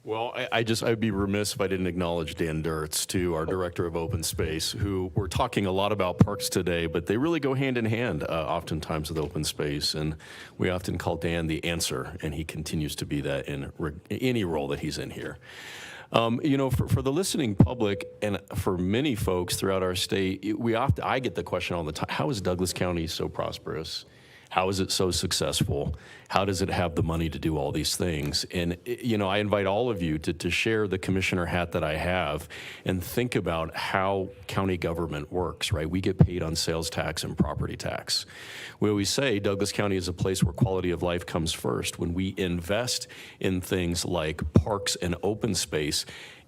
Well, I'd be remiss if I didn't acknowledge Dan Dirtz, too, our Director of Open Space, who we're talking a lot about parks today, but they really go hand in hand oftentimes with open space. And we often call Dan the answer, and he continues to be that in any role that he's in here. For the listening public and for many folks throughout our state, I get the question all the time, how is Douglas County so prosperous? How is it so successful? How does it have the money to do all these things? And, I invite all of you to share the commissioner hat that I have and think about how county government works, right? We get paid on sales tax and property tax. We always say Douglas County is a place where quality of life comes first. When we invest in things like parks and open space,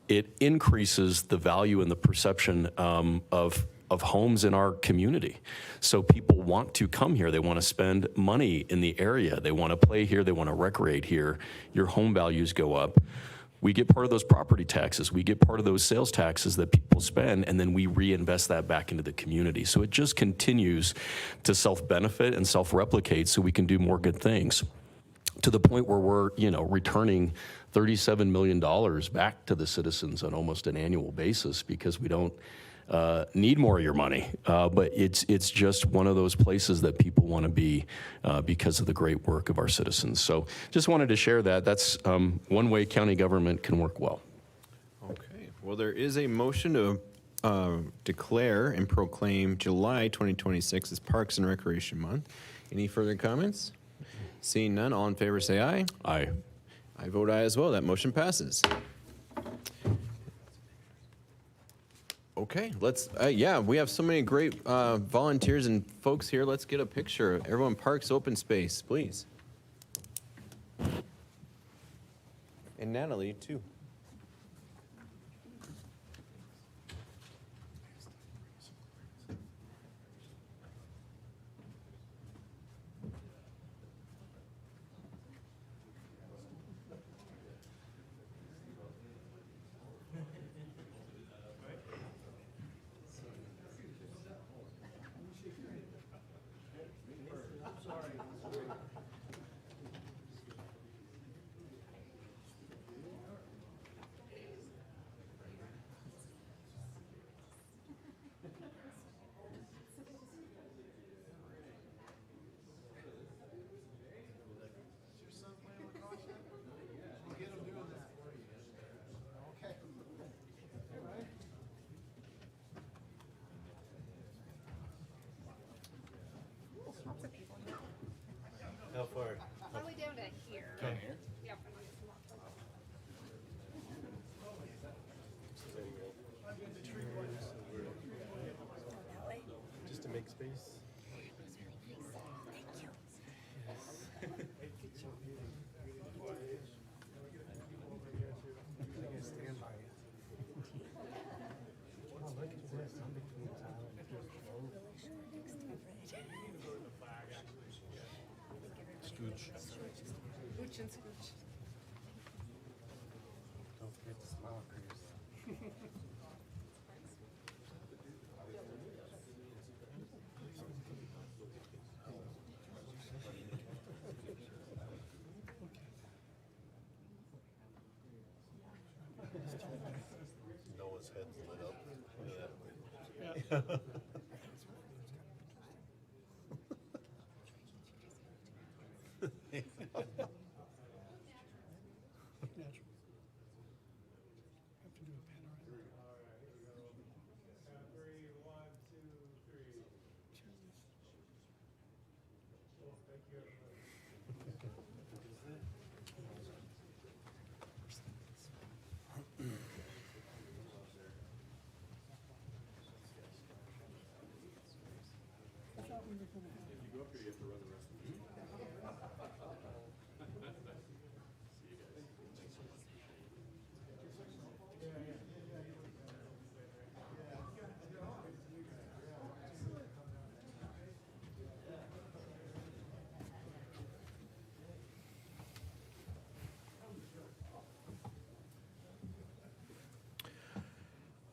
it increases the value and the perception of homes in our community. So people want to come here. They want to spend money in the area. They want to play here. They want to recreate here. Your home values go up. We get part of those property taxes. We get part of those sales taxes that people spend, and then we reinvest that back into the community. So it just continues to self-benefit and self-replicate so we can do more good things, to the point where we're, returning $37 million back to the citizens on almost an annual basis because we don't need more of your money, but it's just one of those places that people want to be because of the great work of our citizens. So just wanted to share that. That's one way county government can work well. Okay, well, there is a motion to declare and proclaim July 2026 as Parks and Recreation Month. Any further comments? Seeing none, all in favor say aye. Aye. I vote aye as well. That motion passes. Okay, let's, we have so many great volunteers and folks here. Let's get a picture. Everyone, parks, open space, please. And Natalie, too. How far? Probably down to here. Down here? Yep. Just to make space. Scooch. Scooch and scooch. Don't forget to smile, Chris. Noah's head's lit up. Look at that.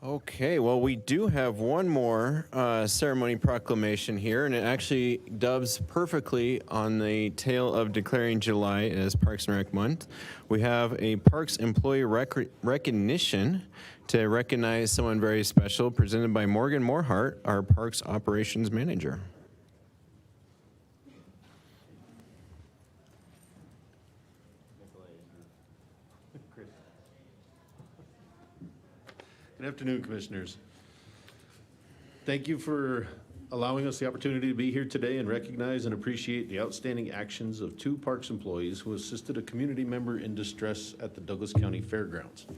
Okay, well, we do have one more ceremony proclamation here, and it actually dubs perfectly on the tail of declaring July as Parks and Rec Month. We have a Parks Employee Recognition to recognize someone very special, presented by Morgan Morhart, our Parks Operations Manager. Good afternoon, Commissioners. Thank you for allowing us the opportunity to be here today and recognize and appreciate the outstanding actions of 2 Parks employees who assisted a community member in distress at the Douglas County Fairgrounds.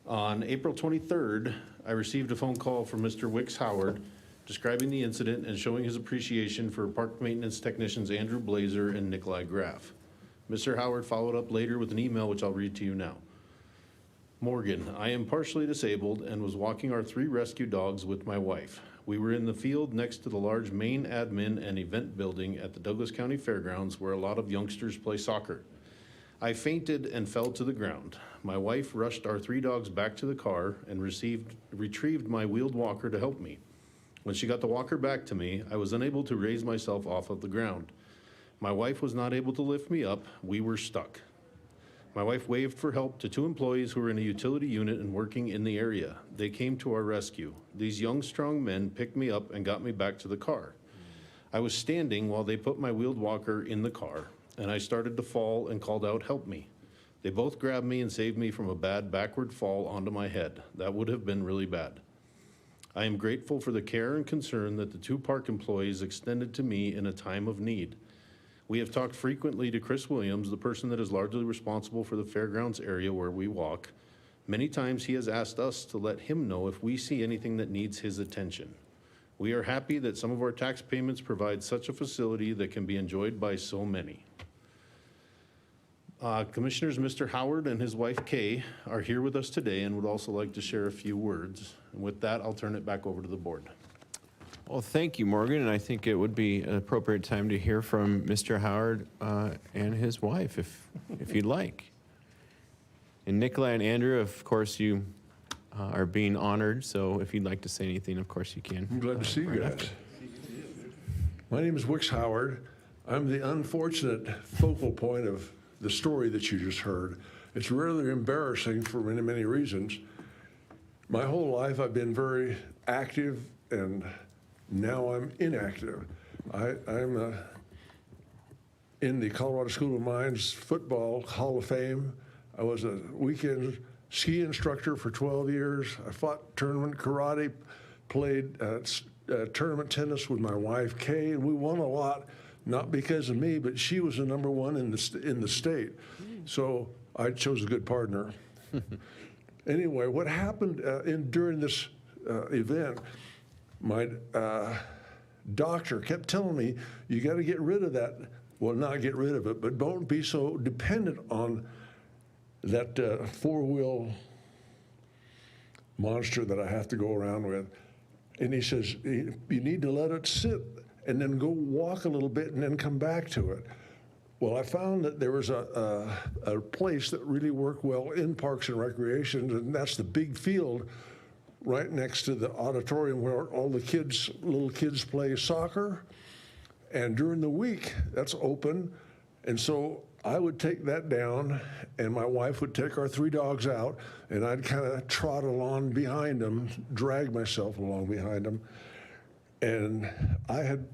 On April 23rd, I received a phone call from Mr. Wicks Howard describing the incident and showing his appreciation for park maintenance technicians Andrew Blazer and Nikolai Graff. Mr. Howard followed up later with an email which I'll read to you now. Morgan, I am partially disabled and was walking our 3 rescue dogs with my wife. We were in the field next to the large main admin and event building at the Douglas County Fairgrounds where a lot of youngsters play soccer. I fainted and fell to the ground. My wife rushed our 3 dogs back to the car and retrieved my wheeled walker to help me. When she got the walker back to me, I was unable to raise myself off of the ground. My wife was not able to lift me up. We were stuck. My wife waved for help to 2 employees who were in a utility unit and working in the area. They came to our rescue. These young, strong men picked me up and got me back to the car. I was standing while they put my wheeled walker in the car, and I started to fall and called out, "Help me." They both grabbed me and saved me from a bad backward fall onto my head. That would have been really bad. I am grateful for the care and concern that the 2 park employees extended to me in a time of need. We have talked frequently to Chris Williams, the person that is largely responsible for the fairgrounds area where we walk. Many times he has asked us to let him know if we see anything that needs his attention. We are happy that some of our tax payments provide such a facility that can be enjoyed by so many. Commissioners, Mr. Howard and his wife Kay are here with us today and would also like to share a few words. And with that, I'll turn it back over to the board. Well, thank you, Morgan, and I think it would be an appropriate time to hear from Mr. Howard and his wife, if you'd like. And Nikolai and Andrew, of course, you are being honored, so if you'd like to say anything, of course you can. I'm glad to see you guys. My name is Wicks Howard. I'm the unfortunate focal point of the story that you just heard. It's really embarrassing for many, many reasons. My whole life I've been very active, and now I'm inactive. I'm in the Colorado School of Mines Football Hall of Fame. I was a weekend ski instructor for 12 years. I fought tournament karate, played tournament tennis with my wife, Kay, and we won a lot, not because of me, but she was the #1 in the state. So I chose a good partner. Anyway, what happened during this event, my doctor kept telling me, you got to get rid of that. Well, not get rid of it, but don't be so dependent on that 4-wheel monster that I have to go around with. And he says, you need to let it sit and then go walk a little bit and then come back to it. Well, I found that there was a place that really worked well in Parks and Recreation, and that's the big field right next to the auditorium where all the kids, little kids play soccer. And during the week, that's open. And so I would take that down, and my wife would take our 3 dogs out, and I'd kind of trot along behind them, drag myself along behind them. And I had,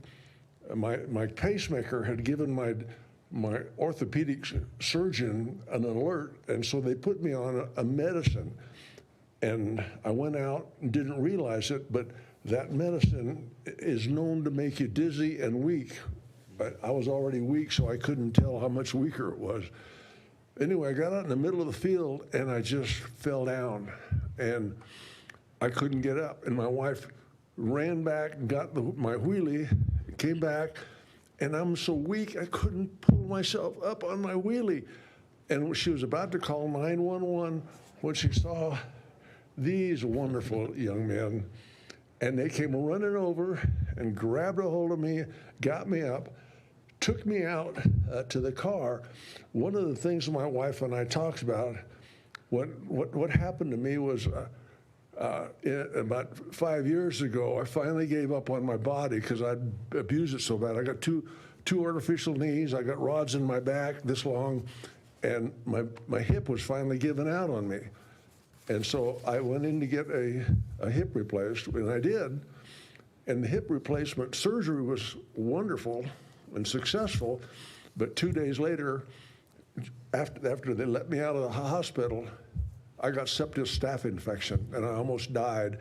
my pacemaker had given my orthopedic surgeon an alert, and so they put me on a medicine. And I went out and didn't realize it, but that medicine is known to make you dizzy and weak but I was already weak, so I couldn't tell how much weaker it was. Anyway, I got out in the middle of the field and I just fell down and I couldn't get up. And my wife ran back and got my wheelie, came back, and I'm so weak I couldn't pull myself up on my wheelie. And she was about to call 911 when she saw these wonderful young men. And they came running over and grabbed a hold of me, got me up, took me out to the car. One of the things my wife and I talked about, what happened to me was about 5 years ago, I finally gave up on my body because I'd abused it so bad. I got two artificial knees. I got rods in my back this long, and my hip was finally giving out on me. And so I went in to get a hip replaced, and I did. And the hip replacement surgery was wonderful and successful, but 2 days later, after they let me out of the hospital, I got septic staph infection, and I almost died.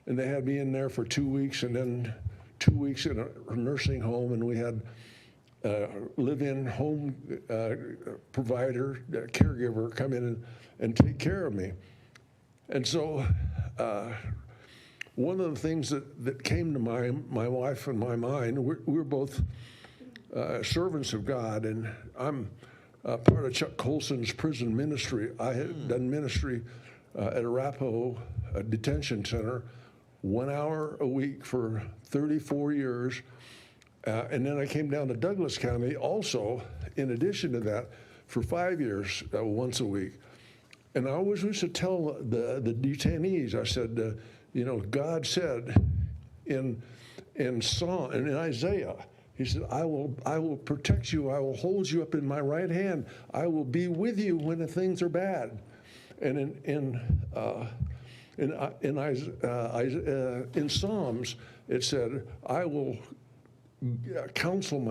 And they had me in there for 2 weeks, and then 2 weeks in a nursing home, and we had a live-in home provider, caregiver, come in and take care of me. And so one of the things that came to my wife and my mind, we're both servants of God, and I'm part of Chuck Colson's prison ministry. I had done ministry at Arapahoe Detention Center, 1 hour a week for 34 years. And then I came down to Douglas County also, in addition to that, for 5 years, once a week. And I always used to tell the detainees, I said, God said in Isaiah, he said, I will protect you. I will hold you up in my right hand. I will be with you when the things are bad. And in Psalms, it said, I will counsel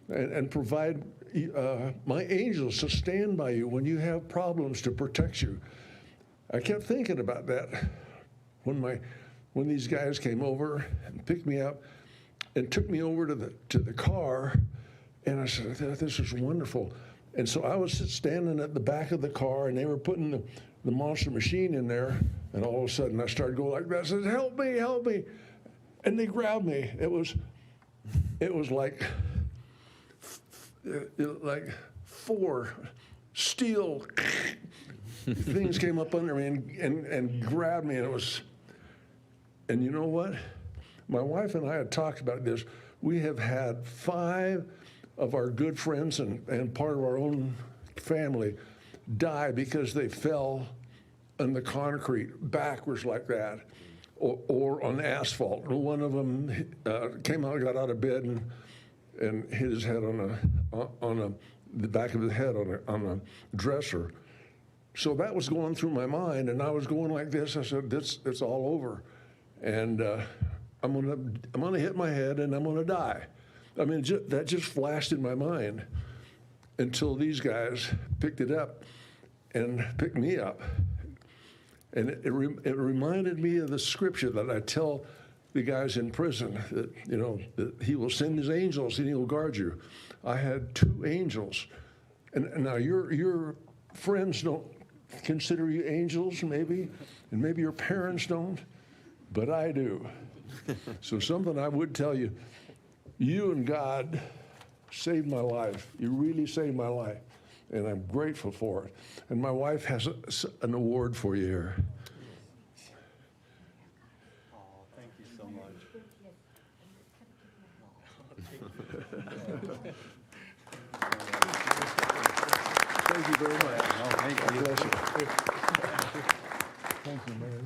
and provide my angels to stand by you when you have problems to protect you. I kept thinking about that when these guys came over and picked me up and took me over to the car, and I said, this is wonderful. And so I was standing at the back of the car, and they were putting the monster machine in there, and all of a sudden I started going like that. I said, help me, help me. And they grabbed me. It was like 4 steel things came up under me and grabbed me, and you know what? My wife and I had talked about this. We have had 5 of our good friends and part of our own family die because they fell on the concrete backwards like that, or on asphalt. One of them got out of bed and hit his head on the back of his head on a dresser. So that was going through my mind, and I was going like this. I said, it's all over, and I'm gonna hit my head and I'm gonna die. I mean, that just flashed in my mind until these guys picked it up and picked me up. And it reminded me of the scripture that I tell the guys in prison, that he will send his angels and he'll guard you. I had 2 angels. And now your friends don't consider you angels, maybe, and maybe your parents don't, but I do. So something I would tell you, you and God saved my life. You really saved my life, and I'm grateful for it. And my wife has an award for you here. Oh, thank you so much. Thank you very much. Oh, thank you. Bless you. Thank you, Mary.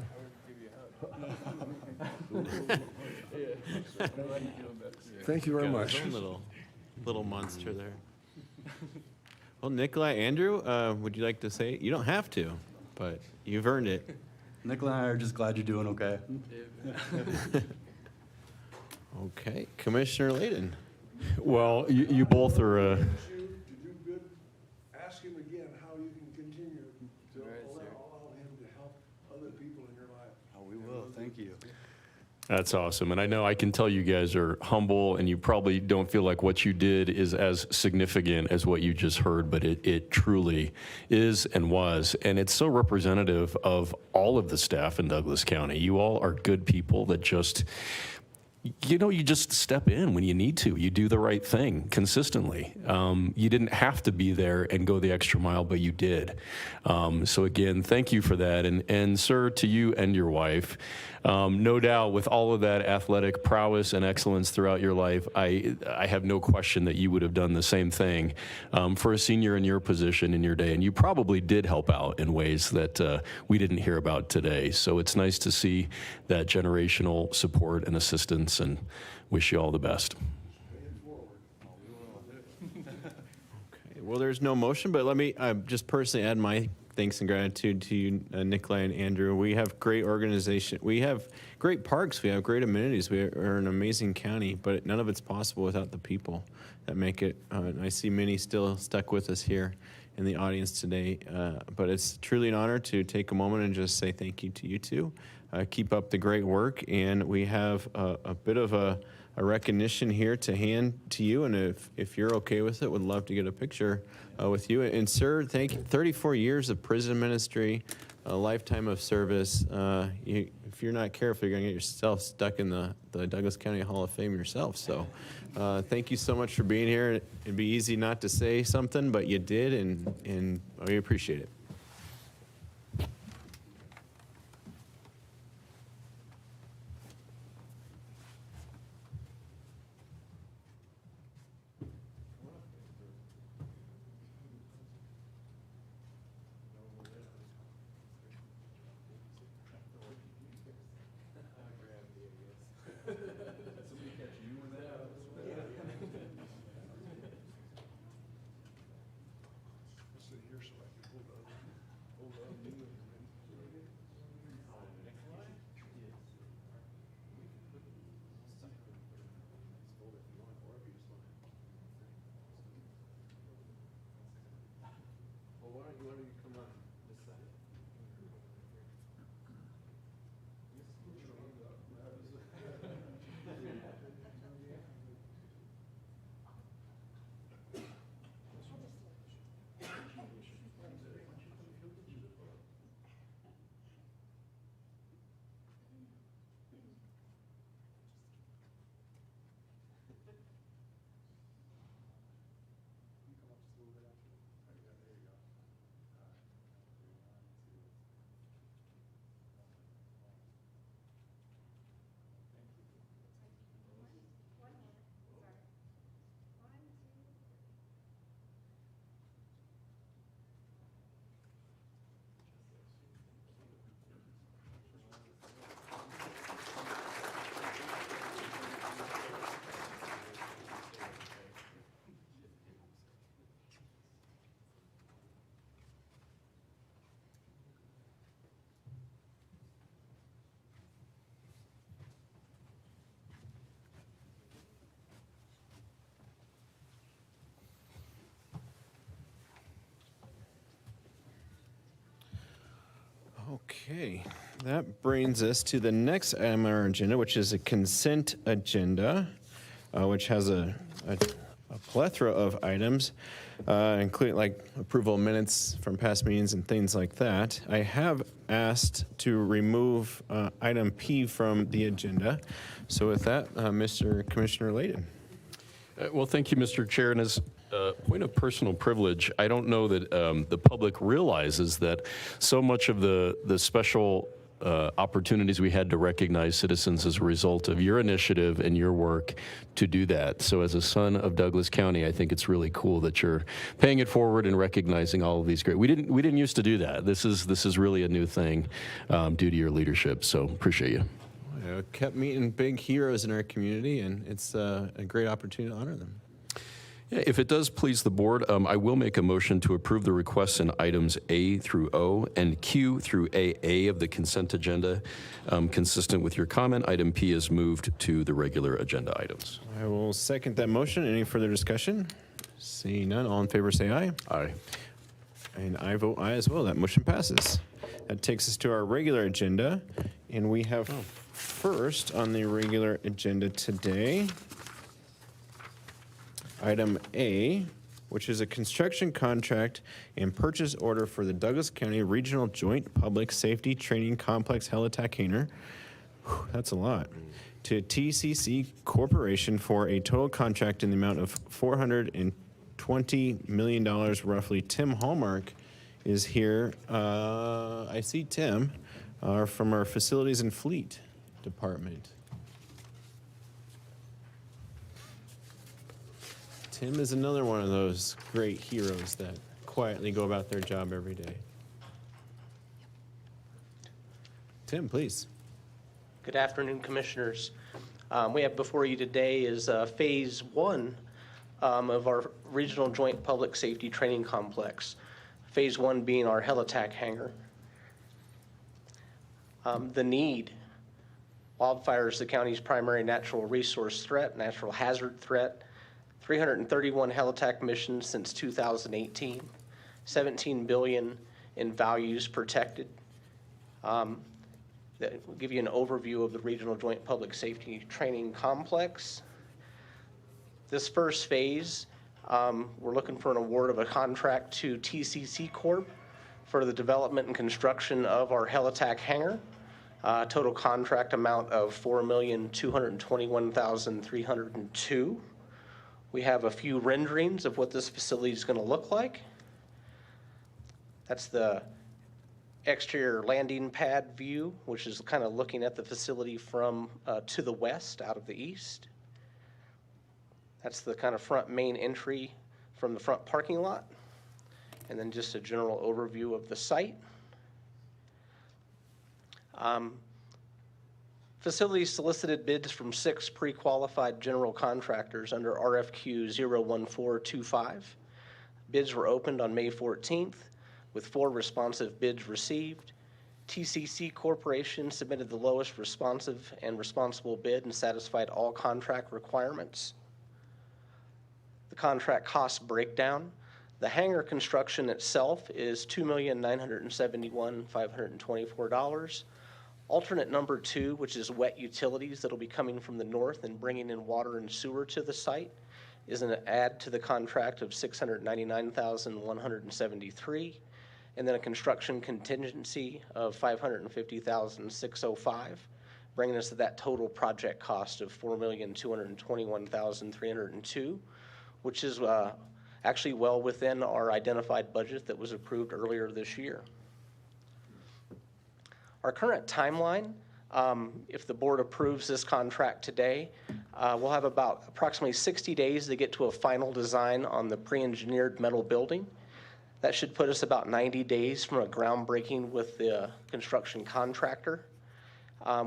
Thank you very Got much. his own little monster there. Well, Nikolai, Andrew, would you like to say? You don't have to, but you've earned it. Nikolai and I are just glad you're doing okay. Okay, Commissioner Layden. Well, you both are. To do good, ask him again how you can continue to allow him to help other people in your life. Oh, we will. Thank you. That's awesome. And I know I can tell you guys are humble and you probably don't feel like what you did is as significant as what you just heard, but it truly is and was. And it's so representative of all of the staff in Douglas County. You all are good people that just, you know, you just step in when you need to. You do the right thing consistently. You didn't have to be there and go the extra mile, but you did. So again, thank you for that. And sir, to you and your wife, no doubt with all of that athletic prowess and excellence throughout your life, I have no question that you would have done the same thing for a senior in your position in your day. And you probably did help out in ways that we didn't hear about today. So it's nice to see that generational support and assistance, and wish you all the best. Okay, well, there's no motion, but let me just personally add my thanks and gratitude to you, Nikolai and Andrew. We have great organization. We have great parks. We have great amenities. We are an amazing county, but none of it's possible without the people that make it. And I see many still stuck with us here in the audience today. But it's truly an honor to take a moment and just say thank you to you two. Keep up the great work. And we have a bit of a recognition here to hand to you. And if you're okay with it, would love to get a picture with you. And sir, thank you. 34 years of prison ministry, a lifetime of service. If you're not careful, you're gonna get yourself stuck in the Douglas County Hall of Fame yourself. So thank you so much for being here. It'd be easy not to say something, but you did, and we appreciate it. Okay, that brings us to the next item on our agenda, which is a consent agenda, which has a plethora of items, including like approval of minutes from past meetings and things like that. I have asked to remove item P from the agenda. So with that, Mr. Commissioner Layden. Well, thank you, Mr. Chair. And as a point of personal privilege, I don't know that the public realizes that so much of the special opportunities we had to recognize citizens as a result of your initiative and your work to do that. So as a son of Douglas County, I think it's really cool that you're paying it forward and recognizing all of these great. We didn't used to do that. This is really a new thing due to your leadership. So appreciate you. Kept meeting big heroes in our community, and it's a great opportunity to honor them. Yeah, if it does please the board, I will make a motion to approve the requests in items A through O and Q through AA of the consent agenda. Consistent with your comment, item P is moved to the regular agenda items. I will second that motion. Any further discussion? Seeing none, all in favor say aye. Aye. And I vote aye as well. That motion passes. That takes us to our regular agenda, and we have first on the regular agenda today, item A, which is a construction contract and purchase order for the Douglas County Regional Joint Public Safety Training Complex Helitack Hangar. Whew, that's a lot. To TCC Corporation for a total contract in the amount of $420 million roughly. Tim Hallmark is here. I see Tim from our Facilities and Fleet Department. Tim is another one of those great heroes that quietly go about their job every day. Tim, please. Good afternoon, Commissioners. We have before you today is Phase 1 of our Regional Joint Public Safety Training Complex. Phase 1 being our Helitack hangar. The need. Wildfire is the county's primary natural resource threat, natural hazard threat. 331 Helitack missions since 2018. 17 billion in values protected. That will give you an overview of the Regional Joint Public Safety Training Complex. This first phase, we're looking for an award of a contract to TCC Corp for the development and construction of our Helitack hangar. Total contract amount of $4,221,302. We have a few renderings of what this facility is going to look like. That's the exterior landing pad view, which is kind of looking at the facility from to the west out of the east. That's the kind of front main entry from the front parking lot. And then just a general overview of the site. Facilities solicited bids from 6 pre-qualified general contractors under RFQ 01425. Bids were opened on May 14th with 4 responsive bids received. TCC Corporation submitted the lowest responsive and responsible bid and satisfied all contract requirements. The contract cost breakdown. The hangar construction itself is $2,971,524. Alternate number 2, which is wet utilities that'll be coming from the north and bringing in water and sewer to the site, is an add to the contract of $699,173, and then a construction contingency of $550,605, bringing us to that total project cost of $4,221,302, which is actually well within our identified budget that was approved earlier this year. Our current timeline, if the board approves this contract today, we'll have about approximately 60 days to get to a final design on the pre-engineered metal building. That should put us about 90 days from a groundbreaking with the construction contractor,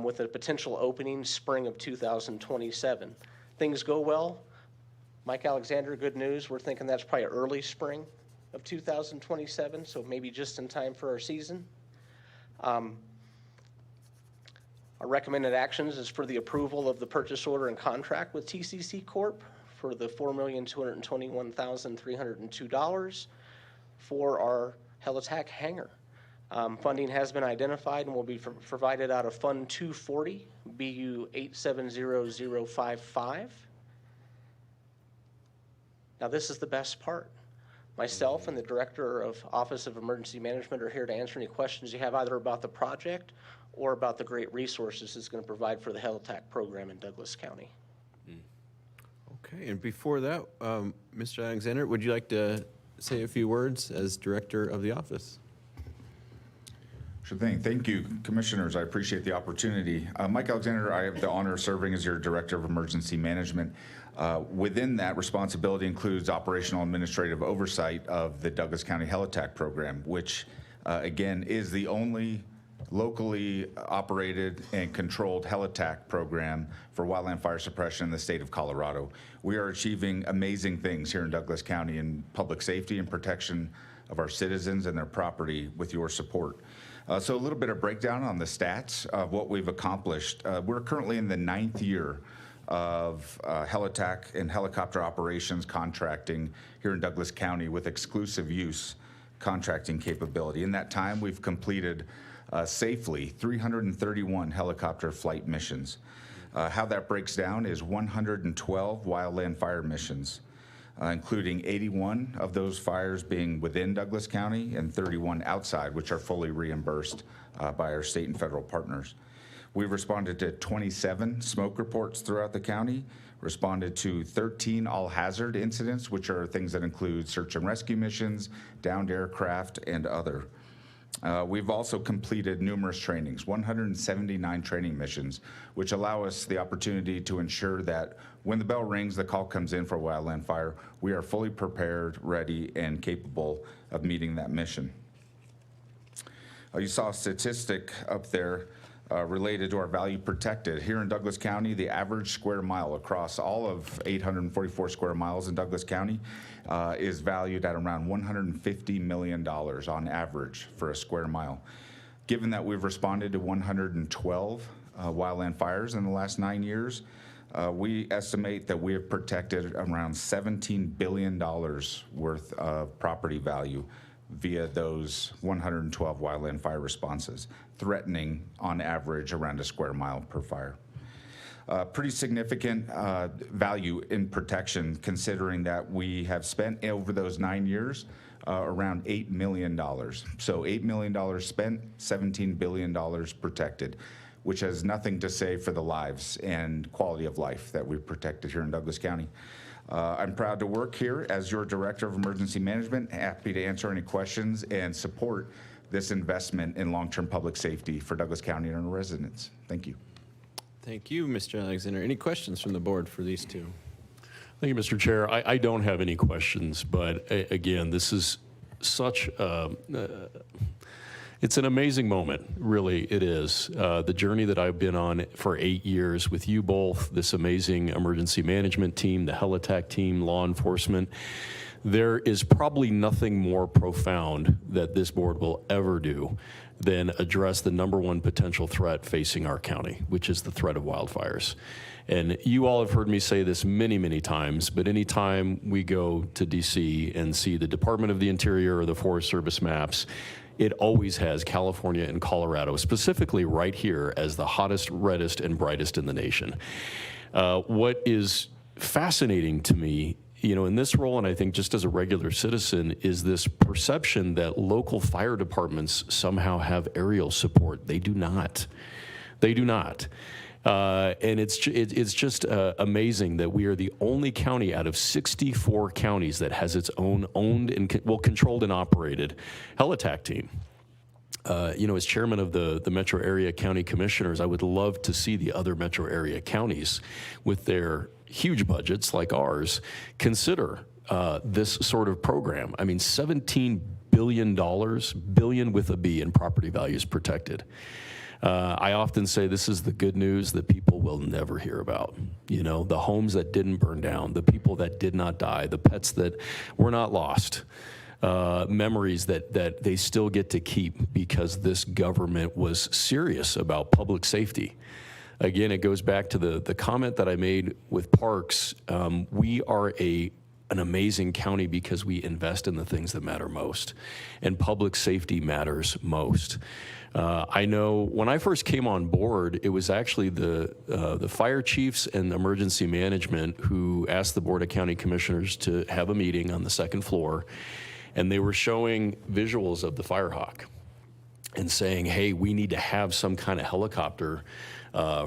with a potential opening spring of 2027. Things go well. Mike Alexander, good news. We're thinking that's probably early spring of 2027, so maybe just in time for our season. Our recommended actions is for the approval of the purchase order and contract with TCC Corp for the $4,221,302 for our Helitack hangar. Funding has been identified and will be provided out of Fund 240, BU 870055. Now this is the best part. Myself and the Director of Office of Emergency Management are here to answer any questions you have either about the project or about the great resources it's going to provide for the Helitack program in Douglas County. Okay, and before that, Mr. Alexander, would you like to say a few words as Director of the office? Sure thing. Thank you, Commissioners. I appreciate the opportunity. Mike Alexander, I have the honor of serving as your Director of Emergency Management. Within that, responsibility includes operational administrative oversight of the Douglas County Helitack program, which, again, is the only locally operated and controlled Helitack program for wildland fire suppression in the state of Colorado. We are achieving amazing things here in Douglas County in public safety and protection of our citizens and their property with your support. So a little bit of breakdown on the stats of what we've accomplished. We're currently in the 9th year of Helitack and helicopter operations contracting here in Douglas County with exclusive use contracting capability. In that time, we've completed safely 331 helicopter flight missions. How that breaks down is 112 wildland fire missions, including 81 of those fires being within Douglas County and 31 outside, which are fully reimbursed by our state and federal partners. We've responded to 27 smoke reports throughout the county, responded to 13 all-hazard incidents, which are things that include search and rescue missions, downed aircraft, and other. We've also completed numerous trainings, 179 training missions, which allow us the opportunity to ensure that when the bell rings, the call comes in for a wildland fire, we are fully prepared, ready, and capable of meeting that mission. You saw a statistic up there related to our value protected. Here in Douglas County, the average square mile across all of 844 square miles in Douglas County is valued at around $150 million on average for a square mile. Given that we've responded to 112 wildland fires in the last 9 years, we estimate that we have protected around $17 billion worth of property value via those 112 wildland fire responses, threatening on average around a square mile per fire. Pretty significant value in protection, considering that we have spent over those 9 years around $8 million. So $8 million spent, $17 billion protected, which has nothing to say for the lives and quality of life that we've protected here in Douglas County. I'm proud to work here as your Director of Emergency Management, happy to answer any questions and support this investment in long-term public safety for Douglas County and our residents. Thank you. Thank you, Mr. Alexander. Any questions from the board for these two? Thank you, Mr. Chair. I don't have any questions, but again, this is such it's an amazing moment, really it is. The journey that I've been on for 8 years with you both, this amazing emergency management team, the Helitac team, law enforcement, there is probably nothing more profound that this board will ever do than address the #1 potential threat facing our county, which is the threat of wildfires. And you all have heard me say this many, many times, but anytime we go to DC and see the Department of the Interior or the Forest Service maps, it always has California and Colorado, specifically right here, as the hottest, reddest, and brightest in the nation. What is fascinating to me, in this role, and I think just as a regular citizen, is this perception that local fire departments somehow have aerial support. They do not. They do not. And it's just amazing that we are the only county out of 64 counties that has its own owned and controlled and operated Helitac team. As chairman of the metro area county commissioners, I would love to see the other metro area counties with their huge budgets like ours consider this sort of program. I mean, $17 billion, billion with a B, in property values protected. I often say this is the good news that people will never hear about. The homes that didn't burn down, the people that did not die, the pets that were not lost, memories that they still get to keep because this government was serious about public safety. Again, it goes back to the comment that I made with parks. We are an amazing county because we invest in the things that matter most, and public safety matters most. I know when I first came on board, it was actually the fire chiefs and emergency management who asked the Board of County Commissioners to have a meeting on the second floor, and they were showing visuals of the Firehawk and saying, hey, we need to have some kind of helicopter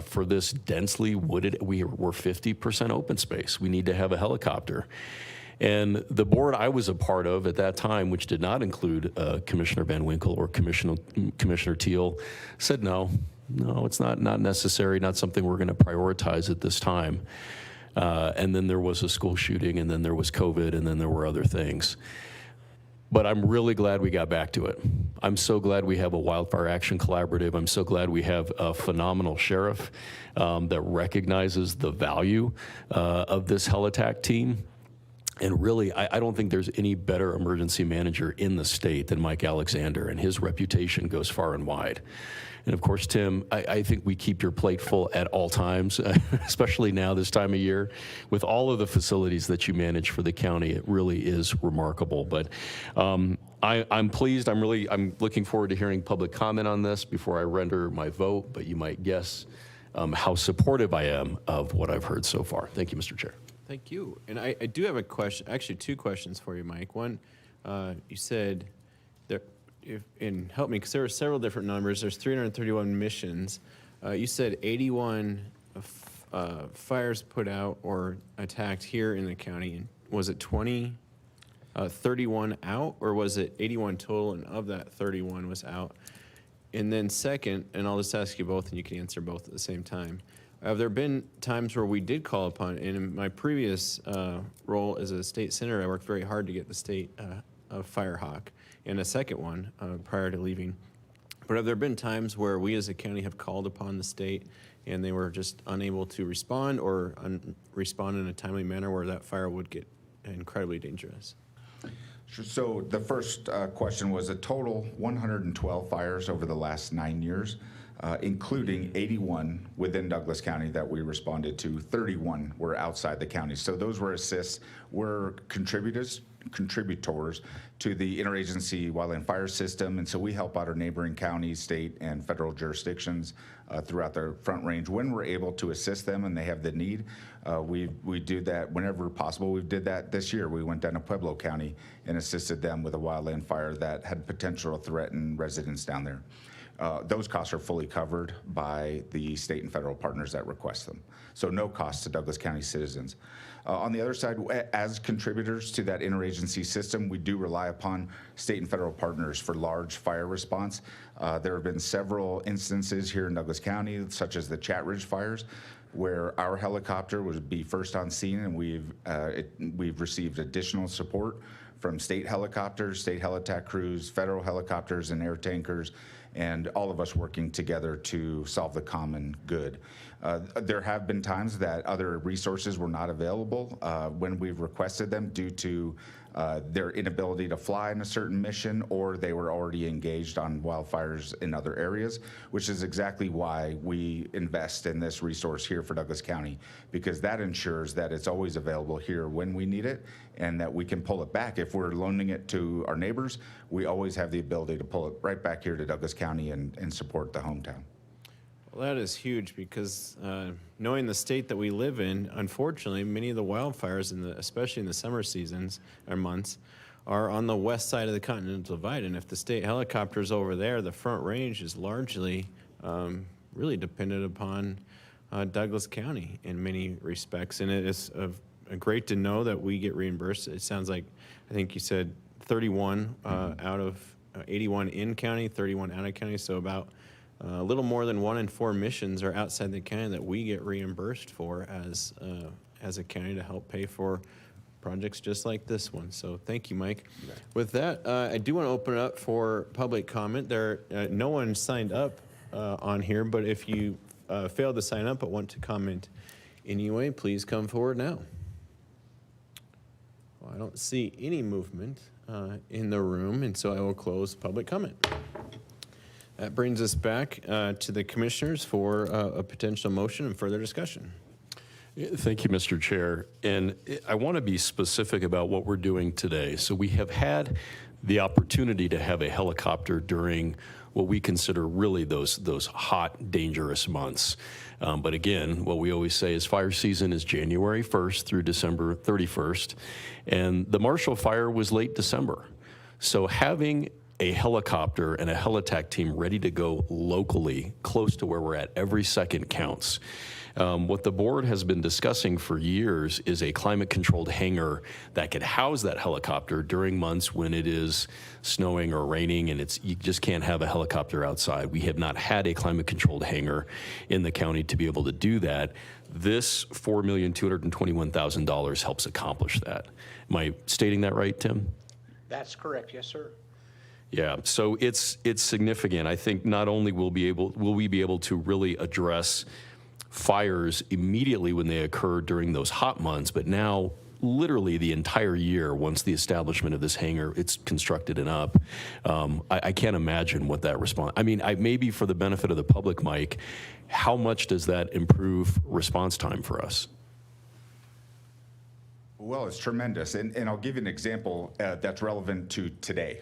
for this densely wooded, we're 50% open space. We need to have a helicopter. And the board I was a part of at that time, which did not include Commissioner Van Winkle or Commissioner Teal, said no, it's not necessary, not something we're going to prioritize at this time. And then there was a school shooting, and then there was COVID, and then there were other things. But I'm really glad we got back to it. I'm so glad we have a Wildfire Action Collaborative. I'm so glad we have a phenomenal sheriff that recognizes the value of this Helitac team. And really, I don't think there's any better emergency manager in the state than Mike Alexander, and his reputation goes far and wide. And of course, Tim, I think we keep your plate full at all times, especially now this time of year. With all of the facilities that you manage for the county, it really is remarkable. But I'm pleased. I'm looking forward to hearing public comment on this before I render my vote, but you might guess how supportive I am of what I've heard so far. Thank you, Mr. Chair. Thank you. And I do have a question, actually two questions for you, Mike. One, you said there, and help me, because there were several different numbers. There's 331 missions. You said 81 fires put out or attacked here in the county. And was it 31 out, or was it 81 total, and of that 31 was out? And then second, and I'll just ask you both, and you can answer both at the same time. Have there been times where we did call upon, and in my previous role as a state senator, I worked very hard to get the state a Firehawk, and a second one prior to leaving. But have there been times where we as a county have called upon the state and they were just unable to respond or respond in a timely manner where that fire would get incredibly dangerous? Sure. So the first question was a total 112 fires over the last 9 years, including 81 within Douglas County that we responded to. 31 were outside the county. So those were assists, were contributors to the interagency wildland fire system. And so we help out our neighboring counties, state, and federal jurisdictions throughout the Front Range when we're able to assist them and they have the need. We do that whenever possible. We did that this year. We went down to Pueblo County and assisted them with a wildland fire that had potential to threaten residents down there. Those costs are fully covered by the state and federal partners that request them. So no cost to Douglas County citizens. On the other side, as contributors to that interagency system, we do rely upon state and federal partners for large fire response. There have been several instances here in Douglas County, such as the Chat Ridge fires, where our helicopter would be first on scene, and we've received additional support from state helicopters, state helitack crews, federal helicopters and air tankers, and all of us working together to solve the common good. There have been times that other resources were not available when we've requested them due to their inability to fly in a certain mission, or they were already engaged on wildfires in other areas, which is exactly why we invest in this resource here for Douglas County, because that ensures that it's always available here when we need it and that we can pull it back. If we're loaning it to our neighbors, we always have the ability to pull it right back here to Douglas County and support the hometown. Well, that is huge because knowing the state that we live in, unfortunately, many of the wildfires, especially in the summer seasons or months, are on the west side of the Continental Divide. And if the state helicopter's over there, the Front Range is largely really dependent upon Douglas County in many respects. And it is great to know that we get reimbursed. It sounds like, I think you said 31 out of 81 in county, 31 out of county, so about a little more than 1 in 4 missions are outside the county that we get reimbursed for as a county to help pay for projects just like this one. So thank you, Mike. With that, I do want to open it up for public comment. No one signed up on here, but if you failed to sign up but want to comment anyway, please come forward now. Well, I don't see any movement in the room, and so I will close public comment. That brings us back to the commissioners for a potential motion and further discussion. Thank you, Mr. Chair. And I want to be specific about what we're doing today. So we have had the opportunity to have a helicopter during what we consider really those hot, dangerous months. But again, what we always say is fire season is January 1st through December 31st. And the Marshall Fire was late December. So having a helicopter and a helitack team ready to go locally, close to where we're at, every second counts. What the board has been discussing for years is a climate-controlled hangar that could house that helicopter during months when it is snowing or raining and you just can't have a helicopter outside. We have not had a climate-controlled hangar in the county to be able to do that. This $4,221,000 helps accomplish that. Am I stating that right, Tim? That's correct, yes, sir. Yeah, so it's significant. I think not only will we be able to really address fires immediately when they occur during those hot months, but now literally the entire year once the establishment of this hangar, it's constructed and up. I can't imagine what that response, maybe for the benefit of the public, Mike, how much does that improve response time for us? Well, it's tremendous. And I'll give you an example that's relevant to today.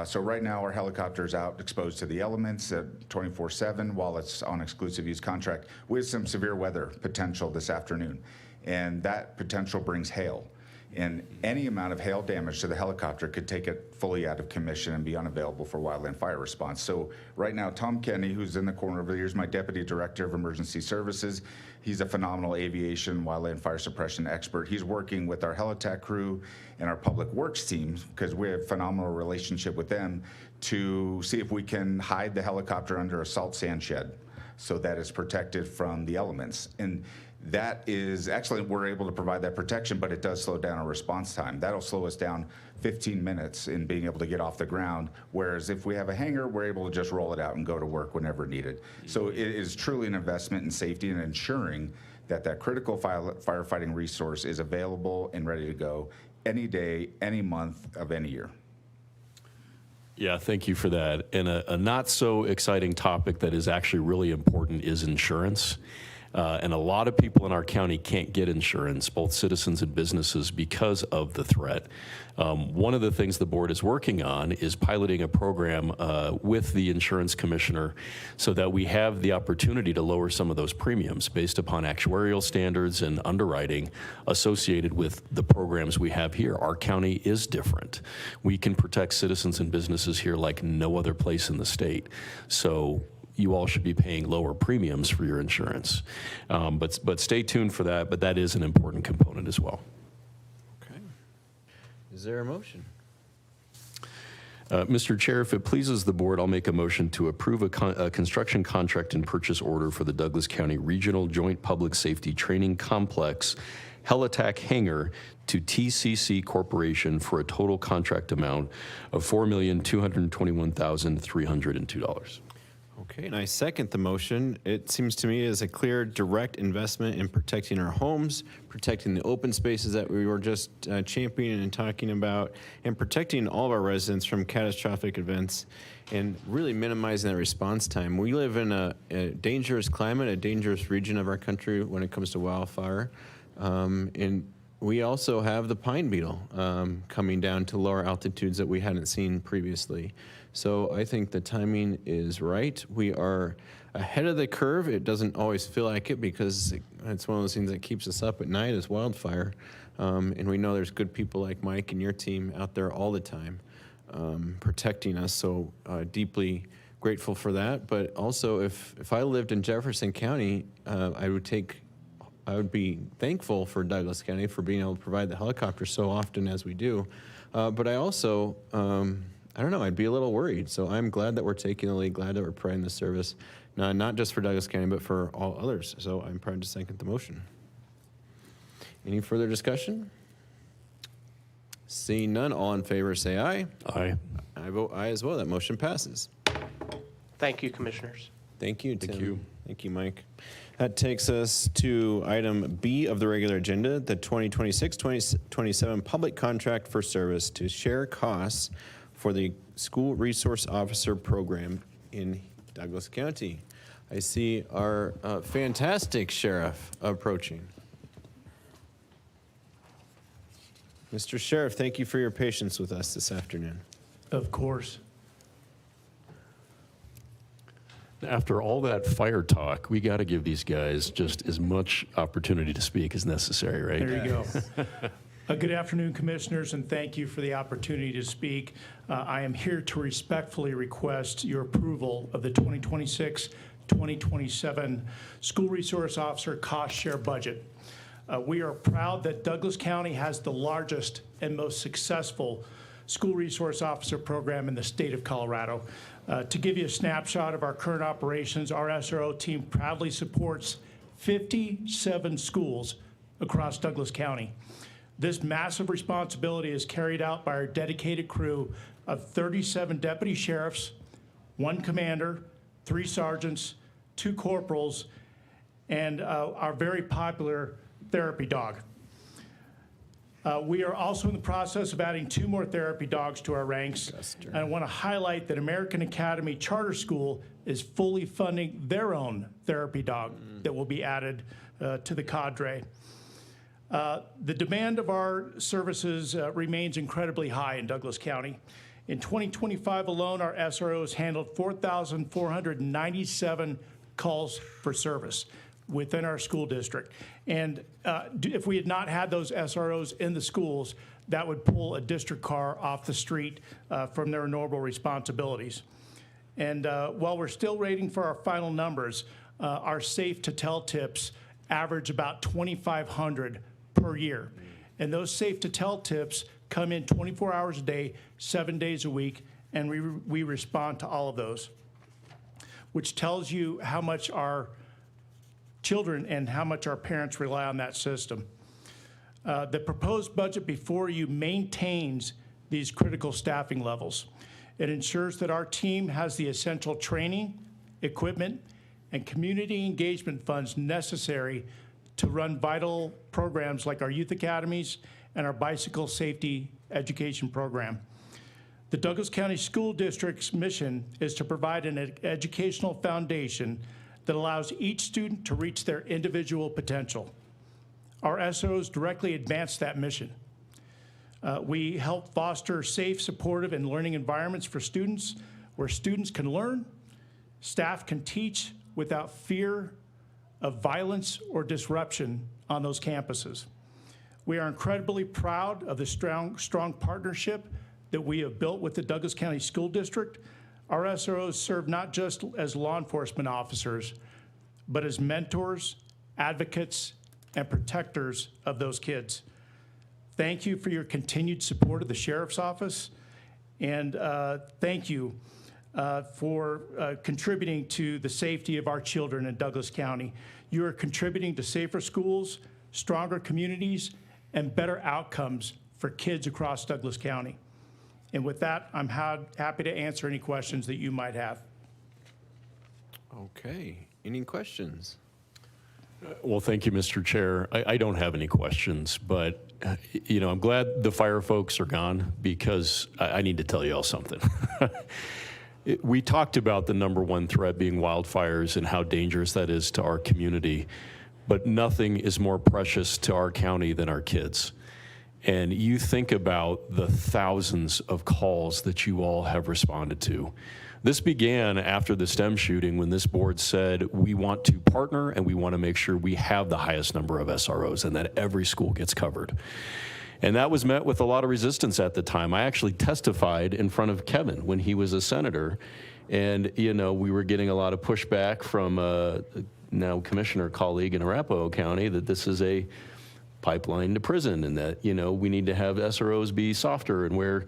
So right now, our helicopter's out exposed to the elements 24/7 while it's on exclusive use contract with some severe weather potential this afternoon. And that potential brings hail. And any amount of hail damage to the helicopter could take it fully out of commission and be unavailable for wildland fire response. So right now, Tom Kenny, who's in the corner over here, is my Deputy Director of Emergency Services. He's a phenomenal aviation wildland fire suppression expert. He's working with our Helitac crew and our public works teams, because we have a phenomenal relationship with them, to see if we can hide the helicopter under a salt sand shed so that it's protected from the elements. And that is excellent. We're able to provide that protection, but it does slow down our response time. That'll slow us down 15 minutes in being able to get off the ground, whereas if we have a hangar, we're able to just roll it out and go to work whenever needed. So it is truly an investment in safety and ensuring that that critical firefighting resource is available and ready to go any day, any month of any year. Yeah, thank you for that. And a not so exciting topic that is actually really important is insurance. And a lot of people in our county can't get insurance, both citizens and businesses, because of the threat. One of the things the board is working on is piloting a program with the insurance commissioner so that we have the opportunity to lower some of those premiums based upon actuarial standards and underwriting associated with the programs we have here. Our county is different. We can protect citizens and businesses here like no other place in the state. So you all should be paying lower premiums for your insurance. But stay tuned for that, but that is an important component as well. Okay. Is there a motion? Mr. Chair, if it pleases the board, I'll make a motion to approve a construction contract and purchase order for the Douglas County Regional Joint Public Safety Training Complex Helitac hangar to TCC Corporation for a total contract amount of $4,221,302. Okay, and I second the motion. It seems to me as a clear, direct investment in protecting our homes, protecting the open spaces that we were just championing and talking about, and protecting all of our residents from catastrophic events, and really minimizing that response time. We live in a dangerous climate, a dangerous region of our country when it comes to wildfire, and we also have the pine beetle coming down to lower altitudes that we hadn't seen previously. So I think the timing is right. We are ahead of the curve. It doesn't always feel like it because it's one of those things that keeps us up at night is wildfire. And we know there's good people like Mike and your team out there all the time protecting us. So deeply grateful for that. But also if I lived in Jefferson County, I would be thankful for Douglas County for being able to provide the helicopter so often as we do. But I also, I don't know, I'd be a little worried. So I'm glad that we're taking the lead, glad that we're providing the service, not just for Douglas County, but for all others. So I'm proud to second the motion. Any further discussion? Seeing none, all in favor say aye. Aye. I vote aye as well. That motion passes. Thank you, commissioners. Thank you, Tim. Thank you. Thank you, Mike. That takes us to item B of the regular agenda, the 2026-2027 public contract for service to share costs for the School Resource Officer Program in Douglas County. I see our fantastic sheriff approaching. Mr. Sheriff, thank you for your patience with us this afternoon. Of course. After all that fire talk, we got to give these guys just as much opportunity to speak as necessary, right? There you go. Good afternoon, commissioners, and thank you for the opportunity to speak. I am here to respectfully request your approval of the 2026-2027 School Resource Officer Cost Share Budget. We are proud that Douglas County has the largest and most successful School Resource Officer program in the state of Colorado. To give you a snapshot of our current operations, our SRO team proudly supports 57 schools across Douglas County. This massive responsibility is carried out by our dedicated crew of 37 deputy sheriffs, 1 commander, 3 sergeants, 2 corporals, and our very popular therapy dog. We are also in the process of adding 2 more therapy dogs to our ranks. And I want to highlight that American Academy Charter School is fully funding their own therapy dog that will be added to the cadre. The demand of our services remains incredibly high in Douglas County, In 2025 alone, our SROs handled 4,497 calls for service within our school district. And if we had not had those SROs in the schools, that would pull a district car off the street from their normal responsibilities. And while we're still waiting for our final numbers, our safe to tell tips average about 2,500 per year. And those safe to tell tips come in 24 hours a day, 7 days a week, and we respond to all of those, which tells you how much our children and how much our parents rely on that system. The proposed budget before you maintains these critical staffing levels. It ensures that our team has the essential training, equipment, and community engagement funds necessary to run vital programs like our youth academies and our bicycle safety education program. The Douglas County School District's mission is to provide an educational foundation that allows each student to reach their individual potential. Our SROs directly advance that mission. We help foster safe, supportive, and learning environments for students where students can learn, staff can teach without fear of violence or disruption on those campuses. We are incredibly proud of the strong partnership that we have built with the Douglas County School District. Our SROs serve not just as law enforcement officers, but as mentors, advocates, and protectors of those kids. Thank you for your continued support of the Sheriff's Office, and thank you for contributing to the safety of our children in Douglas County. You are contributing to safer schools, stronger communities, and better outcomes for kids across Douglas County. And with that, I'm happy to answer any questions that you might have. Okay. Any questions? Well, thank you, Mr. Chair. I don't have any questions, but I'm glad the fire folks are gone because I need to tell you all something. We talked about the number one threat being wildfires and how dangerous that is to our community, but nothing is more precious to our county than our kids. And you think about the thousands of calls that you all have responded to. This began after the STEM shooting when this board said we want to partner and we want to make sure we have the highest number of SROs and that every school gets covered. And that was met with a lot of resistance at the time. I actually testified in front of Kevin when he was a senator. And, we were getting a lot of pushback from now commissioner colleague in Arapahoe County that this is a pipeline to prison and that, we need to have SROs be softer and wear,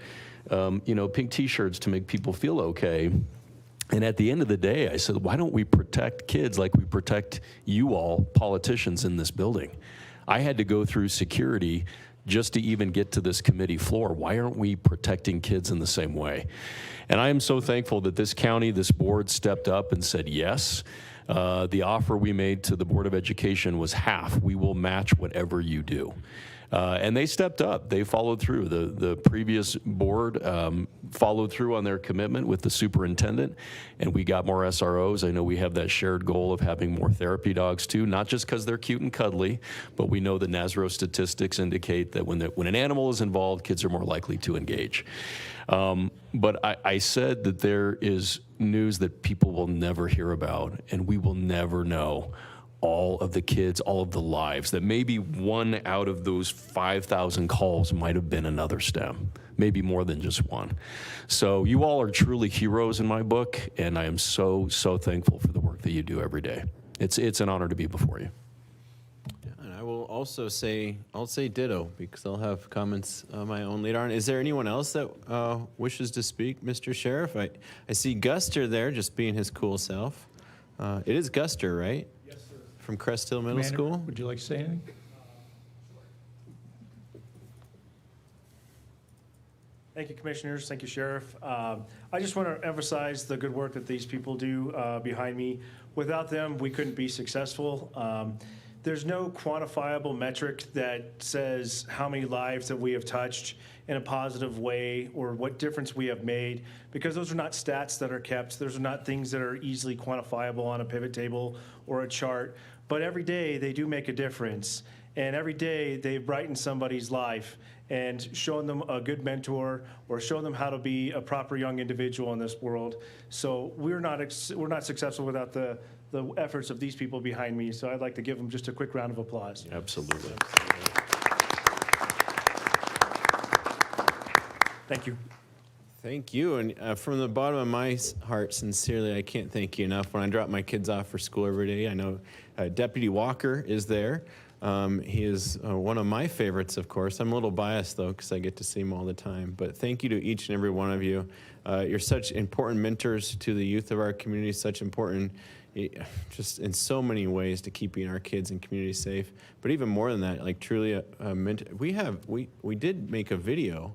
pink T-shirts to make people feel okay. And at the end of the day, I said, why don't we protect kids like we protect you all, politicians in this building? I had to go through security just to even get to this committee floor. Why aren't we protecting kids in the same way? And I am so thankful that this county, this board stepped up and said yes. The offer we made to the Board of Education was half. We will match whatever you do. And they stepped up. They followed through. The previous board followed through on their commitment with the superintendent, and we got more SROs. I know we have that shared goal of having more therapy dogs too, not just because they're cute and cuddly, but we know the NASRO statistics indicate that when an animal is involved, kids are more likely to engage. But I said that there is news that people will never hear about, and we will never know all of the kids, all of the lives, that maybe one out of those 5,000 calls might have been another STEM, maybe more than just one. So you all are truly heroes in my book, and I am so, so thankful for the work that you do every day. It's an honor to be before you. And I will also say, I'll say ditto because I'll have comments of my own later on. Is there anyone else that wishes to speak, Mr. Sheriff? I see Guster there just being his cool self. It is Guster, right? Yes, sir. From Crest Hill Middle Commander, School? would you like to say anything? Thank you, Commissioners. Thank you, Sheriff. I just want to emphasize the good work that these people do behind me. Without them, we couldn't be successful. There's no quantifiable metric that says how many lives that we have touched in a positive way or what difference we have made, because those are not stats that are kept. Those are not things that are easily quantifiable on a pivot table or a chart. But every day, they do make a difference. And every day, they've brightened somebody's life and shown them a good mentor or shown them how to be a proper young individual in this world. So we're not successful without the efforts of these people behind me. So I'd like to give them just a quick round of applause. Absolutely. Thank you. Thank you. And from the bottom of my heart, sincerely, I can't thank you enough. When I drop my kids off for school every day, I know Deputy Walker is there. He is one of my favorites, of course. I'm a little biased, though, because I get to see him all the time. But thank you to each and every one of you. You're such important mentors to the youth of our community, such important, just in so many ways, to keeping our kids and community safe. But even more than that, like truly a mentor. We did make a video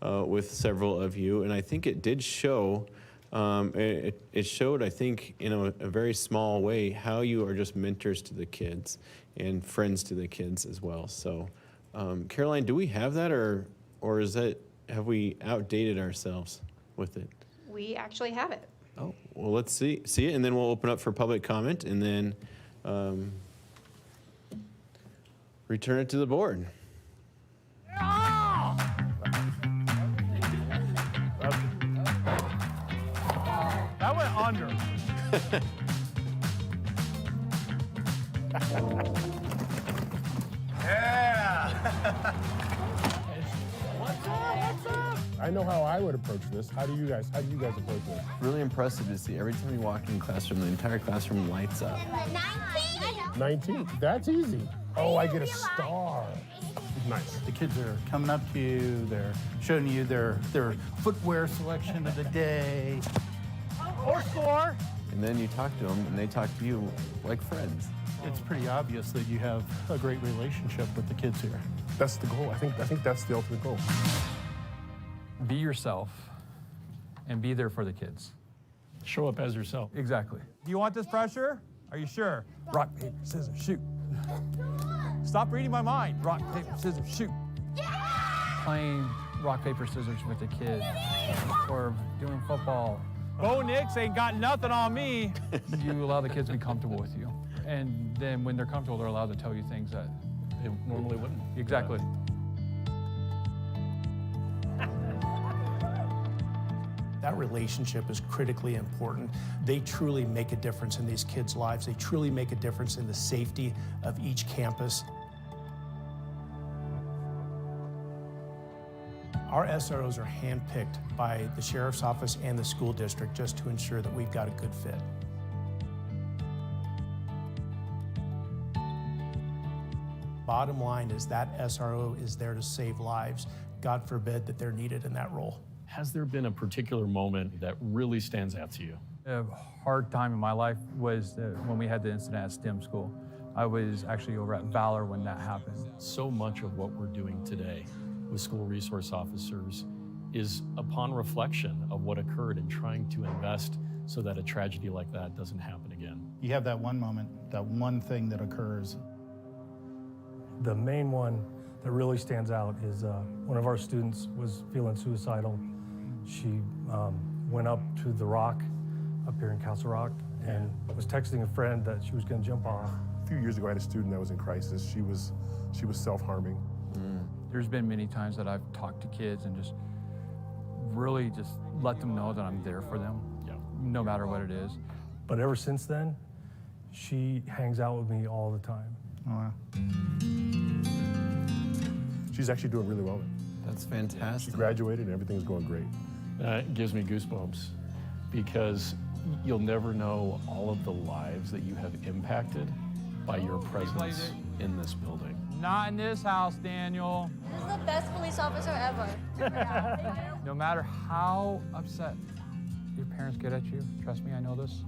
with several of you, and I think it did show, it showed, I think, in a very small way, how you are just mentors to the kids and friends to the kids as well. So, Caroline, do we have that, or is that, have we outdated ourselves with it? We actually have it. Oh, well, let's see it, and then we'll open up for public comment, and then return it to the board. That went under. Yeah. What's up? I know how I would approach this. How do you guys approach this? Really impressive to see. Every time you walk in the classroom, the entire classroom lights up. 19. That's easy. Oh, I get a star. Nice. The kids are coming up to you. They're showing you their footwear selection of the day. Or score. And then you talk to them, and they talk to you like friends. It's pretty obvious that you have a great relationship with the kids here. That's the goal. I think that's the ultimate goal. Be yourself and be there for the kids. Show up as yourself. Exactly. Do you want this pressure? Are you sure? Rock, paper, scissors, shoot. Stop reading my mind. Rock, paper, scissors, shoot. Playing rock, paper, scissors with the kids or doing football. Bo Nix ain't got nothing on me. You allow the kids to be comfortable with you. And then when they're comfortable, they're allowed to tell you things that They normally wouldn't. Exactly. That relationship is critically important. They truly make a difference in these kids' lives. They truly make a difference in the safety of each campus. Our SROs are handpicked by the Sheriff's Office and the school district just to ensure that we've got a good fit. Bottom line is that SRO is there to save lives. God forbid that they're needed in that role. Has there been a particular moment that really stands out to you? A hard time in my life was when we had the incident at STEM school. I was actually over at Valor when that happened. So much of what we're doing today with school resource officers is upon reflection of what occurred and trying to invest so that a tragedy like that doesn't happen again. You have that one moment, that one thing that occurs. The main one that really stands out is one of our students was feeling suicidal. She went up to the rock up here in Castle Rock and was texting a friend that she was going to jump off. A few years ago, I had a student that was in crisis. She was self-harming. There's been many times that I've talked to kids and just really just let them know that I'm there for them, no matter what it is. But ever since then, she hangs out with me all the time. Oh, wow. She's actually doing really well. That's fantastic. She graduated and everything's going great. It gives me goosebumps because you'll never know all of the lives that you have impacted by your presence in this building. Not in this house, Daniel. Who's the best police officer ever? No matter how upset your parents get at you, trust me, I know this,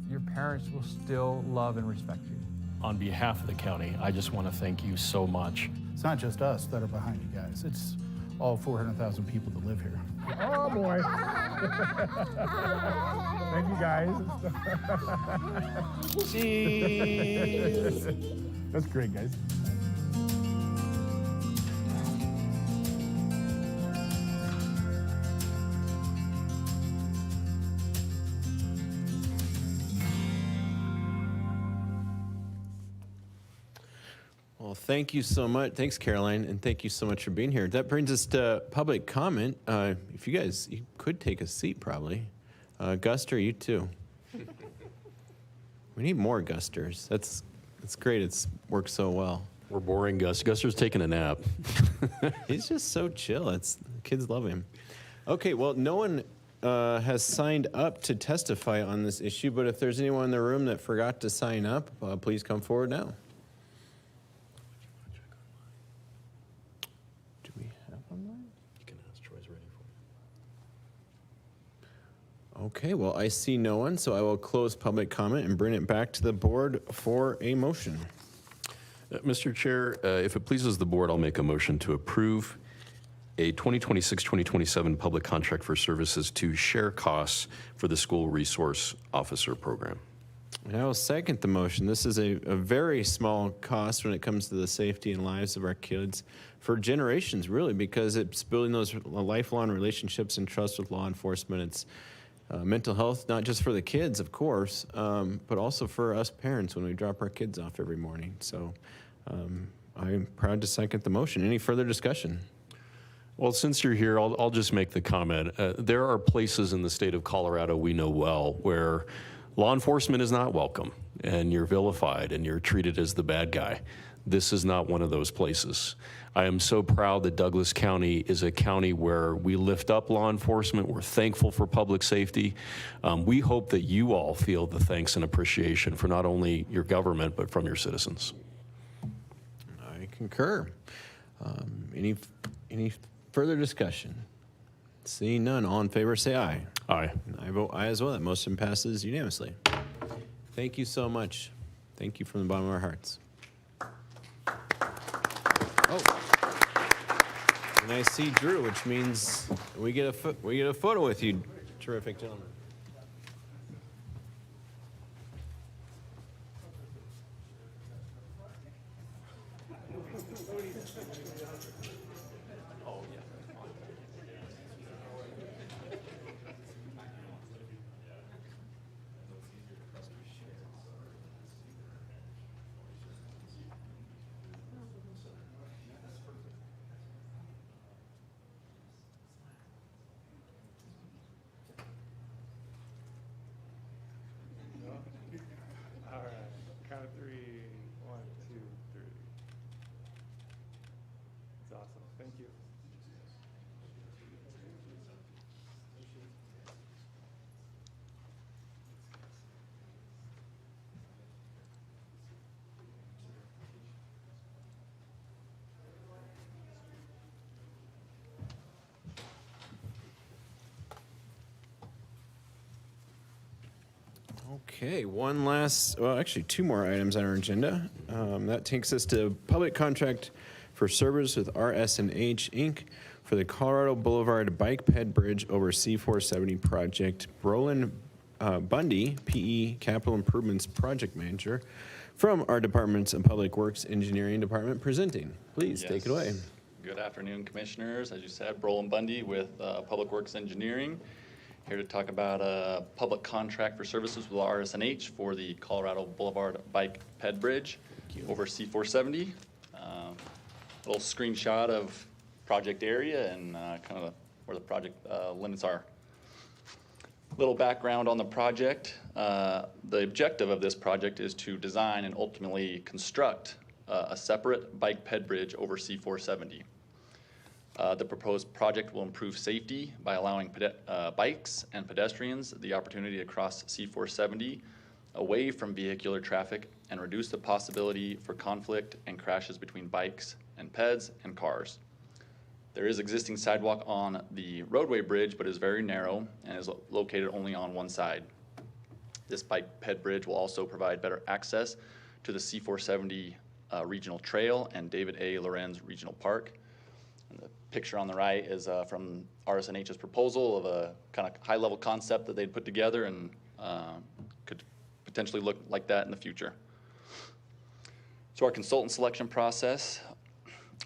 your parents will still love and respect you. On behalf of the county, I just want to thank you so much. It's not just us that are behind you guys. It's all 400,000 people that live here. Oh, boy. Thank you, guys. Cheese. That's great, guys. Well, Well, thank you so much. Thanks, Caroline, and thank you so much for being here. That brings us to public comment. If you guys, you could take a seat probably. Guster, you too. We need more Gusters. That's great. It's worked so well. We're boring Gus. Guster's taking a nap. He's just so chill. Kids love him. Okay, well, no one has signed up to testify on this issue, but if there's anyone in the room that forgot to sign up, please come forward now. Do we have online? You can ask. Troy's ready for Okay, well, I see no one, so I will close public comment and bring it back to the board for a motion. Mr. Chair, if it pleases the board, I'll make a motion to approve a 2026-2027 public contract for services to share costs for the school resource officer program. And I will second the motion. This is a very small cost when it comes to the safety and lives of our kids for generations, really, because it's building those lifelong relationships and trust with law enforcement. It's mental health, not just for the kids, of course, but also for us parents when we drop our kids off every morning. So I'm proud to second the motion. Any further discussion? Well, since you're here, I'll just make the comment. There are places in the state of Colorado we know well where law enforcement is not welcome and you're vilified and you're treated as the bad guy. This is not one of those places. I am so proud that Douglas County is a county where we lift up law enforcement. We're thankful for public safety. We hope that you all feel the thanks and appreciation for not only your government, but from your citizens. I concur. Any further discussion? Seeing none, all in favor say aye. Aye. I vote aye as well. That motion passes unanimously. Thank you so much. Thank you from the bottom of our hearts. Oh, and I see Drew, which means we get a photo with you, terrific gentlemen. All right, count of three. 1, 2, 3. It's awesome. Thank you. Okay, actually two more items on our agenda. That takes us to public contract for service with RS&H Inc. for the Colorado Boulevard Bike Ped Bridge over C470 project. Roland Bundy, PE Capital Improvements Project Manager from our Departments of Public Works Engineering Department presenting. Please take it away. Good afternoon, Commissioners. As you said, Roland Bundy with Public Works Engineering. Here to talk about a public contract for services with RS&H for the Colorado Boulevard Bike Ped Bridge over C470. A little screenshot of project area and kind of where the project limits are. Little background on the project. The objective of this project is to design and ultimately construct a separate bike ped bridge over C470. The proposed project will improve safety by allowing bikes and pedestrians the opportunity to cross C470 away from vehicular traffic and reduce the possibility for conflict and crashes between bikes and peds and cars. There is existing sidewalk on the roadway bridge, but is very narrow and is located only on one side. This bike ped bridge will also provide better access to the C470 Regional Trail and David A. Lorenz Regional Park. And the picture on the right is from RS&H's proposal of a kind of high-level concept that they'd put together and could potentially look like that in the future. So our consultant selection process,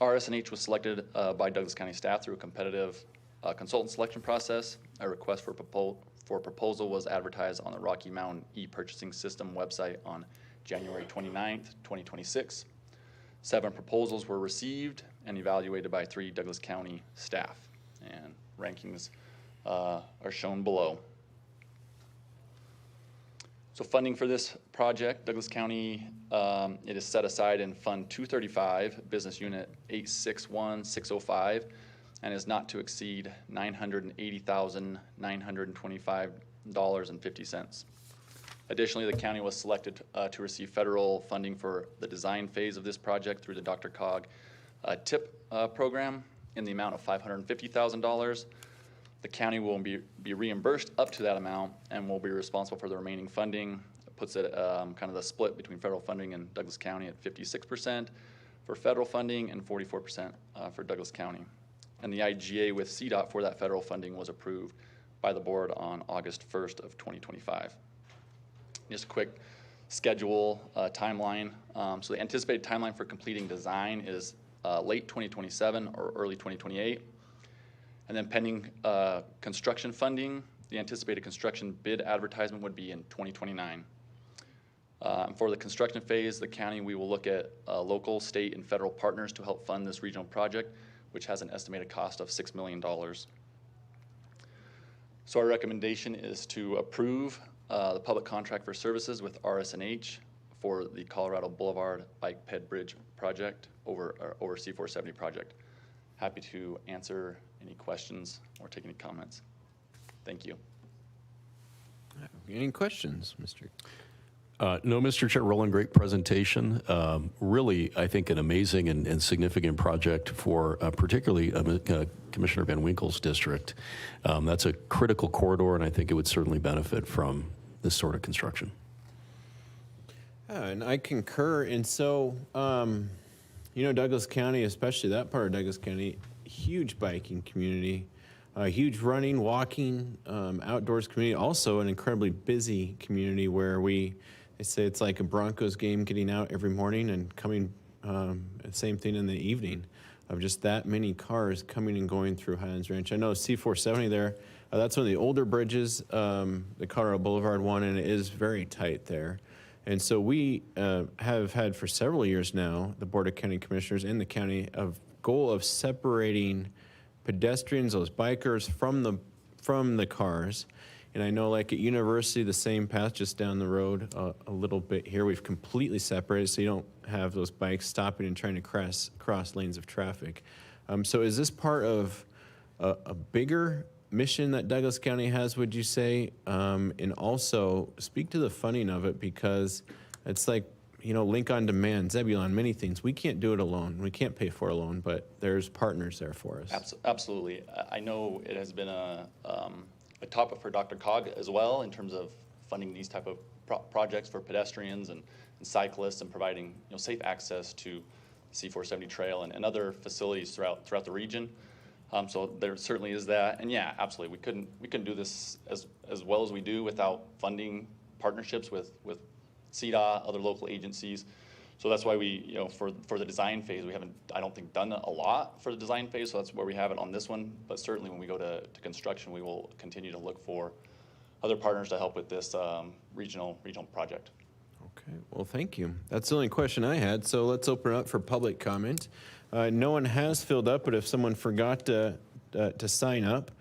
RS&H was selected by Douglas County staff through a competitive consultant selection process. A request for proposal was advertised on the Rocky Mountain e-purchasing system website on January 29th, 2026. 7 proposals were received and evaluated by 3 Douglas County staff. And rankings are shown below. So funding for this project, Douglas County, it is set aside in Fund 235, Business Unit 861605, and is not to exceed $980,925.50. Additionally, the county was selected to receive federal funding for the design phase of this project through the DRCOG TIP program in the amount of $550,000. The county will be reimbursed up to that amount and will be responsible for the remaining funding. It puts it kind of the split between federal funding and Douglas County at 56% for federal funding and 44% for Douglas County. And the IGA with CDOT for that federal funding was approved by the board on August 1st of 2025. Just a quick schedule timeline. So the anticipated timeline for completing design is late 2027 or early 2028. And then pending construction funding, the anticipated construction bid advertisement would be in 2029. For the construction phase, the county, we will look at local, state, and federal partners to help fund this regional project, which has an estimated cost of $6 million. So our recommendation is to approve the public contract for services with RS&H for the Colorado Boulevard Bike Ped Bridge project over C470 project. Happy to answer any questions or take any comments. Thank you. Any questions, Mr.? No, Mr. Chair, Roland, great presentation. Really, I think an amazing and significant project for particularly Commissioner Van Winkle's district. That's a critical corridor, and I think it would certainly benefit from this sort of construction. Yeah, and I concur. And so, Douglas County, especially that part of Douglas County, huge biking community, huge running, walking, outdoors community, also an incredibly busy community where they say it's like a Broncos game, getting out every morning and coming, same thing in the evening, of just that many cars coming and going through Highlands Ranch. I know C470 there, that's one of the older bridges, the Colorado Boulevard one, and it is very tight there. And so we have had for several years now, the Board of County Commissioners and the county, a goal of separating pedestrians, those bikers, from the cars. And I know, like at University, the same path just down the road a little bit here, we've completely separated, so you don't have those bikes stopping and trying to cross lanes of traffic. So is this part of a bigger mission that Douglas County has, would you say? And also speak to the funding of it, because it's like, Link on Demand, Zebulon, many things. We can't do it alone. We can't pay for it alone, but there's partners there for us. Absolutely. I know it has been a topic for DRCOG as well in terms of funding these type of projects for pedestrians and cyclists, and providing safe access to C470 trail and other facilities throughout the region. So there certainly is that, and yeah, absolutely, we couldn't do this as well as we do without funding partnerships with CDOT, other local agencies. So that's why we, for the design phase, we haven't, I don't think, done a lot for the design phase. So that's where we have it on this one. But certainly when we go to construction, we will continue to look for other partners to help with this regional project. Okay, well, thank you. That's the only question I had. So let's open it up for public comment. No one has filled up, but if someone forgot to sign up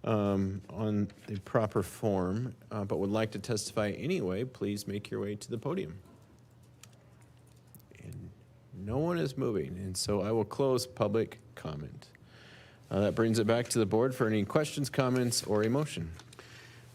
on the proper form, but would like to testify anyway, please make your way to the podium. And no one is moving, and so I will close public comment. That brings it back to the board for any questions, comments, or a motion.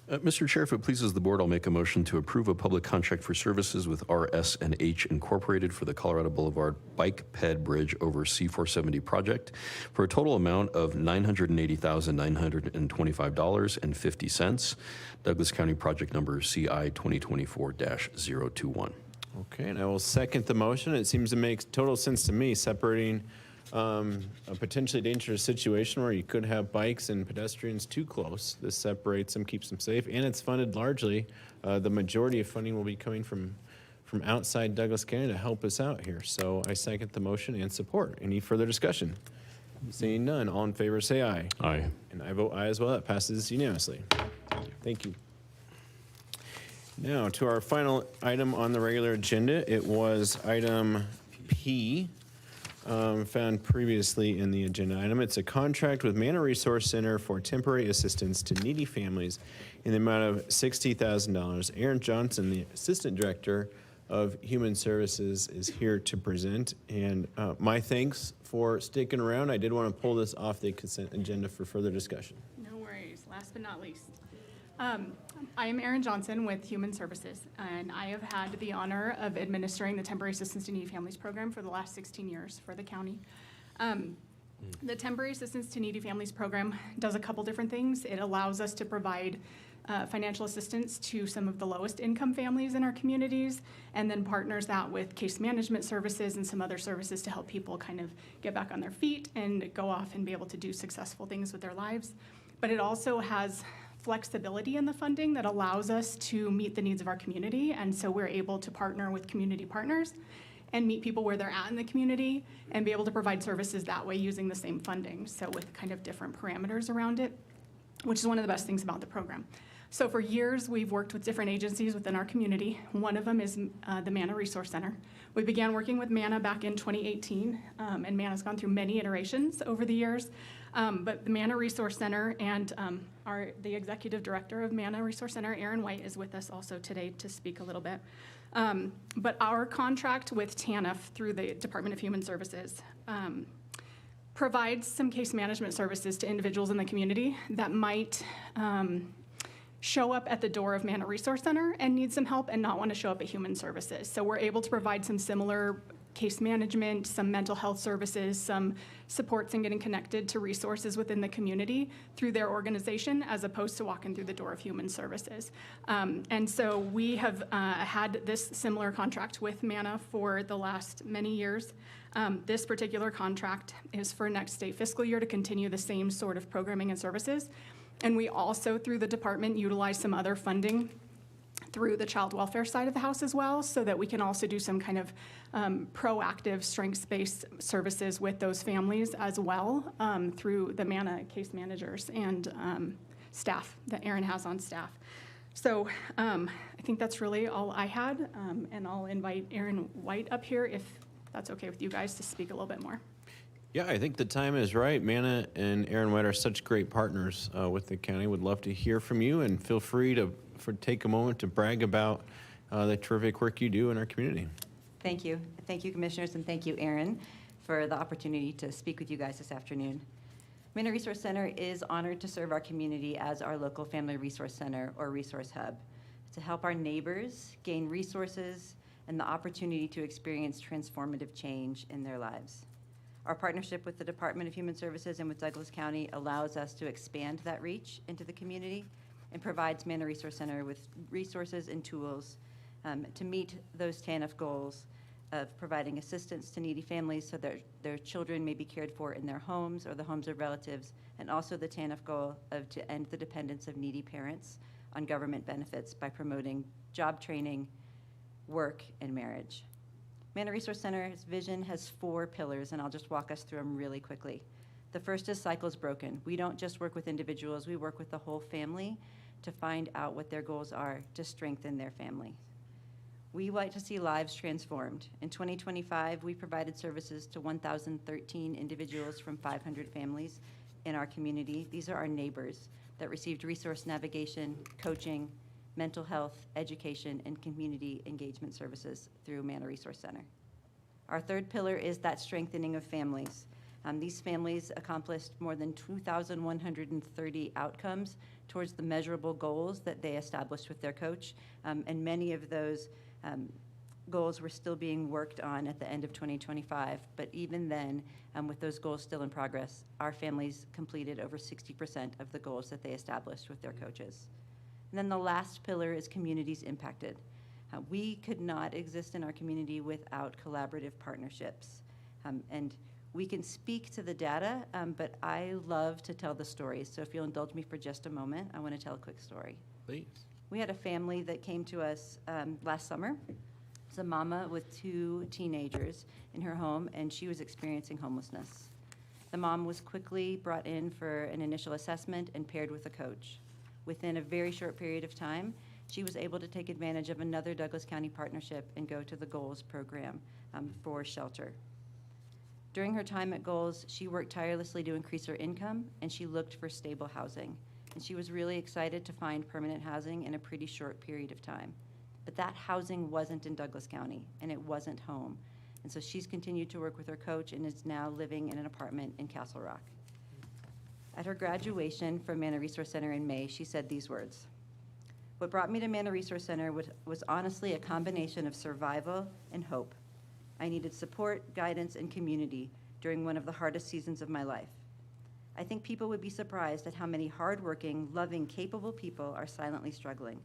Mr. Chair, if it pleases the board, I'll make a motion to approve a public contract for services with RS&H Incorporated for the Colorado Boulevard Bike Ped Bridge over C470 project for a total amount of $980,925.50. Douglas County project number CI 2024-021. Okay, and I will second the motion. It seems to make total sense to me, separating a potentially dangerous situation where you could have bikes and pedestrians too close. This separates them, keeps them safe, and it's funded largely. The majority of funding will be coming from outside Douglas County to help us out here. So I second the motion and support. Any further discussion? Seeing none, all in favor say aye. Aye. And I vote aye as well. That passes unanimously. Thank you. Now to our final item on the regular agenda. It was item P. found previously in the agenda item. It's a contract with Manna Resource Center for temporary assistance to needy families in the amount of $60,000. Aaron Johnson, the Assistant Director of Human Services, is here to present. And my thanks for sticking around. I did want to pull this off the consent agenda for further discussion. No worries. Last but not least. I am Erin Johnson with Human Services, and I have had the honor of administering the Temporary Assistance to Needy Families program for the last 16 years for the county. The Temporary Assistance to Needy Families program does a couple different things. It allows us to provide financial assistance to some of the lowest income families in our communities, and then partners that with case management services and some other services to help people kind of get back on their feet and go off and be able to do successful things with their lives. But it also has flexibility in the funding that allows us to meet the needs of our community, and so we're able to partner with community partners and meet people where they're at in the community and be able to provide services that way using the same funding, so with kind of different parameters around it, which is one of the best things about the program. So for years, we've worked with different agencies within our community. One of them is the Manna Resource Center. We began working with Manna back in 2018, and Manna's gone through many iterations over the years. But the Manna Resource Center and the executive director of Manna Resource Center, Aaron White, is with us also today to speak a little bit. But our contract with TANF through the Department of Human Services provides some case management services to individuals in the community that might show up at the door of Manna Resource Center and need some help and not want to show up at Human Services. So we're able to provide some similar case management, some mental health services, some supports in getting connected to resources within the community through their organization, as opposed to walking through the door of Human Services. And so we have had this similar contract with Manna for the last many years. This particular contract is for next state fiscal year to continue the same sort of programming and services. And we also, through the department, utilize some other funding through the child welfare side of the house as well, so that we can also do some kind of proactive strengths-based services with those families as well, through the Manna case managers and staff that Aaron has on staff. So I think that's really all I had, and I'll invite Aaron White up here if that's okay with you guys to speak a little bit more. Yeah, I think the time is right. Manna and Aaron White are such great partners with the county. Would love to hear from you, and feel free to take a moment to brag about the terrific work you do in our community. Thank you. Thank you, commissioners, and thank you, Aaron, for the opportunity to speak with you guys this afternoon. Manna Resource Center is honored to serve our community as our local family resource center or resource hub, to help our neighbors gain resources and the opportunity to experience transformative change in their lives. Our partnership with the Department of Human Services and with Douglas County allows us to expand that reach into the community and provides Manna Resource Center with resources and tools to meet those TANF goals of providing assistance to needy families so that their children may be cared for in their homes or the homes of relatives, and also the TANF goal of to end the dependence of needy parents on government benefits by promoting job training, work, and marriage. Manna Resource Center's vision has 4 pillars, and I'll just walk us through them really quickly. The first is Cycles Broken. We don't just work with individuals, we work with the whole family to find out what their goals are to strengthen their family. We like to see lives transformed. In 2025, we provided services to 1,013 individuals from 500 families in our community. These are our neighbors that received resource navigation, coaching, mental health, education, and community engagement services through Manna Resource Center. Our third pillar is that strengthening of families. These families accomplished more than 2,130 outcomes towards the measurable goals that they established with their coach, and many of those goals were still being worked on at the end of 2025, but even then, with those goals still in progress, our families completed over 60% of the goals that they established with their coaches. And then the last pillar is communities impacted. We could not exist in our community without collaborative partnerships. And we can speak to the data, but I love to tell the stories. So if you'll indulge me for just a moment, I want to tell a quick story. Please. We had a family that came to us last summer. It's a mama with 2 teenagers in her home, and she was experiencing homelessness. The mom was quickly brought in for an initial assessment and paired with a coach. Within a very short period of time, she was able to take advantage of another Douglas County partnership and go to the Goals program for shelter. During her time at Goals, she worked tirelessly to increase her income, and she looked for stable housing. And she was really excited to find permanent housing in a pretty short period of time. But that housing wasn't in Douglas County, and it wasn't home. And so she's continued to work with her coach and is now living in an apartment in Castle Rock. At her graduation from Manna Resource Center in May, she said these words: "What brought me to Manna Resource Center was honestly a combination of survival and hope. I needed support, guidance, and community during one of the hardest seasons of my life. I think people would be surprised at how many hardworking, loving, capable people are silently struggling.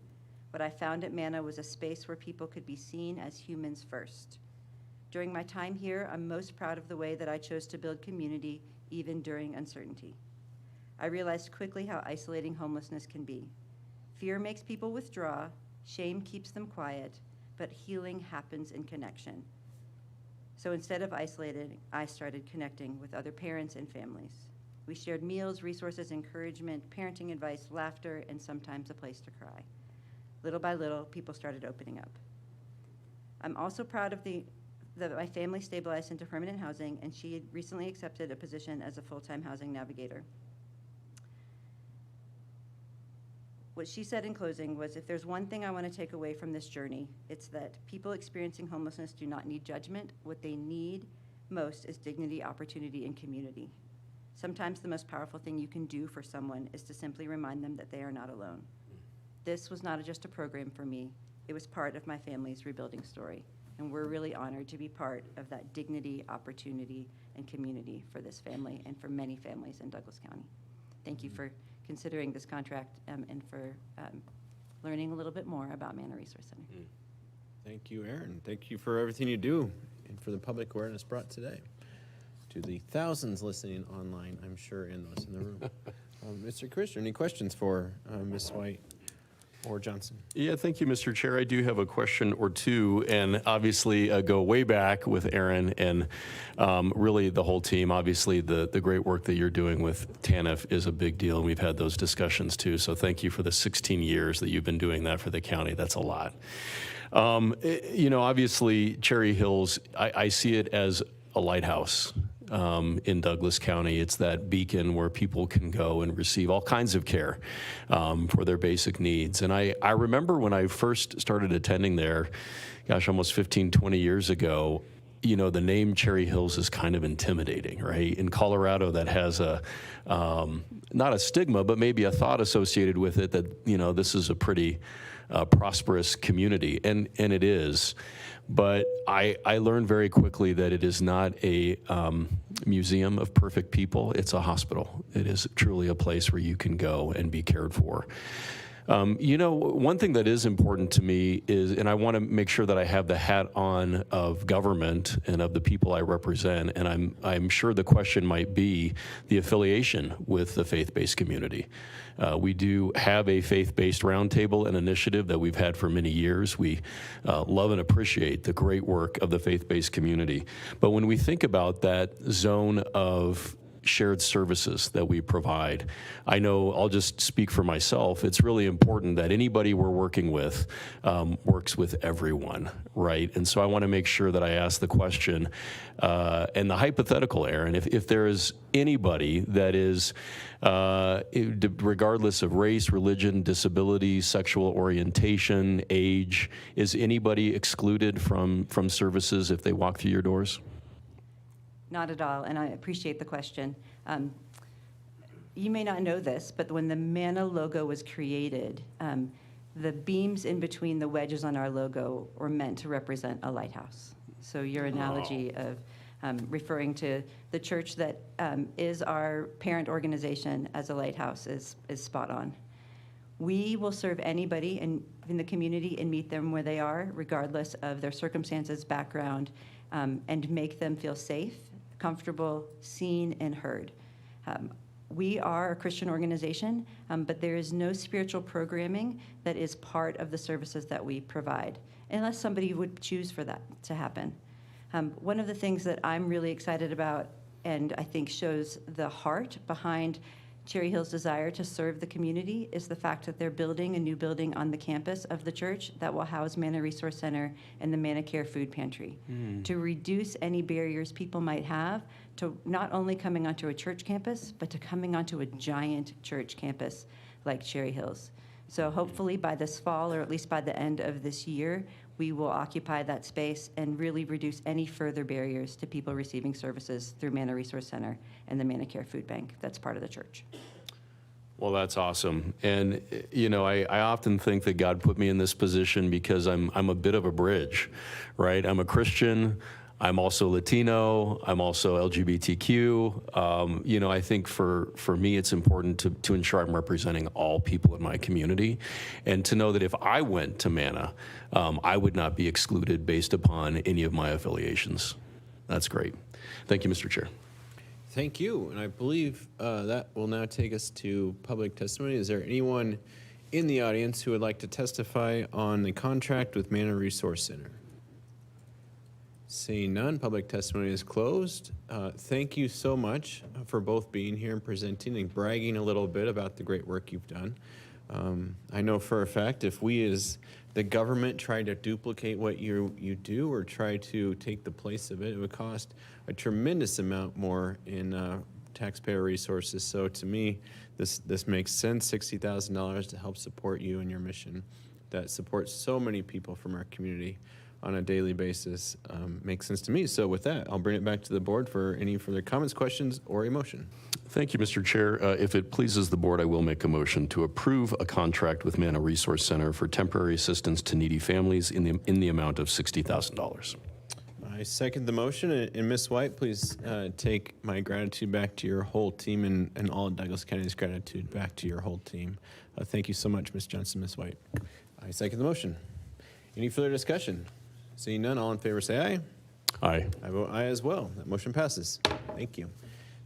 What I found at Manna was a space where people could be seen as humans first. During my time here, I'm most proud of the way that I chose to build community, even during uncertainty. I realized quickly how isolating homelessness can be. Fear makes people withdraw, shame keeps them quiet, but healing happens in connection. So instead of isolating, I started connecting with other parents and families. We shared meals, resources, encouragement, parenting advice, laughter, and sometimes a place to cry. Little by little, people started opening up. I'm also proud of that my family stabilized into permanent housing, and she had recently accepted a position as a full-time housing navigator. What she said in closing was, if there's one thing I want to take away from this journey, it's that people experiencing homelessness do not need judgment. What they need most is dignity, opportunity, and community. Sometimes the most powerful thing you can do for someone is to simply remind them that they are not alone. This was not just a program for me. It was part of my family's rebuilding story. And we're really honored to be part of that dignity, opportunity, and community for this family and for many families in Douglas County. Thank you for considering this contract and for learning a little bit more about Manna Resource Center. Thank you, Erin. Thank you for everything you do and for the public awareness brought today. To the thousands listening online, I'm sure, and those in the room. Mr. Commissioner, any questions for Ms. White or Johnson? Yeah, thank you, Mr. Chair. I do have a question or two, and obviously go way back with Erin and really the whole team. Obviously, the great work that you're doing with TANF is a big deal, and we've had those discussions too. So thank you for the 16 years that you've been doing that for the county. That's a lot. You know, obviously, Cherry Hills, I see it as a lighthouse. In Douglas County. It's that beacon where people can go and receive all kinds of care for their basic needs. And I remember when I first started attending there, gosh, almost 15, 20 years ago, you know, the name Cherry Hills is kind of intimidating, right? In Colorado, that has a, not a stigma, but maybe a thought associated with it that, you know, this is a pretty prosperous community, and it is. But I learned very quickly that it is not a museum of perfect people. It's a hospital. It is truly a place where you can go and be cared for. You know, one thing that is important to me is, and I want to make sure that I have the hat on of government and of the people I represent, and I'm sure the question might be the affiliation with the faith-based community. We do have a faith-based roundtable and initiative that we've had for many years. We love and appreciate the great work of the faith-based community. But when we think about that zone of shared services that we provide, I know, I'll just speak for myself, it's really important that anybody we're working with works with everyone, right? And so I want to make sure that I ask the question and the hypothetical, Erin, if there is anybody that is, regardless of race, religion, disability, sexual orientation, age, is anybody excluded from services if they walk through your doors? Not at all, and I appreciate the question. You may not know this, but when the Manna logo was created, the beams in between the wedges on our logo were meant to represent a lighthouse. So your analogy of referring to the church that is our parent organization as a lighthouse is spot on. We will serve anybody in the community and meet them where they are, regardless of their circumstances, background, and make them feel safe, comfortable, seen, and heard. We are a Christian organization, but there is no spiritual programming that is part of the services that we provide, unless somebody would choose for that to happen. One of the things that I'm really excited about, and I think shows the heart behind Cherry Hill's desire to serve the community is the fact that they're building a new building on the campus of the church that will house Manna Resource Center and the Manna Care Food Pantry. To reduce any barriers people might have to not only coming onto a church campus, but to coming onto a giant church campus like Cherry Hills. So hopefully by this fall, or at least by the end of this year, we will occupy that space and really reduce any further barriers to people receiving services through Manna Resource Center and the Manna Care Food Bank that's part of the church. Well, that's awesome. And, you know, I often think that God put me in this position because I'm a bit of a bridge, right? I'm a Christian. I'm also Latino. I'm also LGBTQ. You know, I think for me, it's important to ensure I'm representing all people in my community, and to know that if I went to Manna, I would not be excluded based upon any of my affiliations. That's great. Thank you, Mr. Chair. Thank you. And I believe that will now take us to public testimony. Is there anyone in the audience who would like to testify on the contract with Manna Resource Center? Seeing none, public testimony is closed. Thank you so much for both being here and presenting and bragging a little bit about the great work you've done. I know for a fact if we as the government try to duplicate what you do or try to take the place of it, it would cost a tremendous amount more in taxpayer resources. So to me, this makes sense, $60,000 to help support you and your mission that supports so many people from our community on a daily basis makes sense to me. So with that, I'll bring it back to the board for any further comments, questions, or a motion. Thank you, Mr. Chair. If it pleases the board, I will make a motion to approve a contract with Manna Resource Center for temporary assistance to needy families in the amount of $60,000. I second the motion. And Ms. White, please take my gratitude back to your whole team and all of Douglas County's gratitude back to your whole team. Thank you so much, Ms. Johnson, Ms. White. I second the motion. Any further discussion? Seeing none, all in favor say aye. Aye. I vote aye as well. That motion passes. Thank you.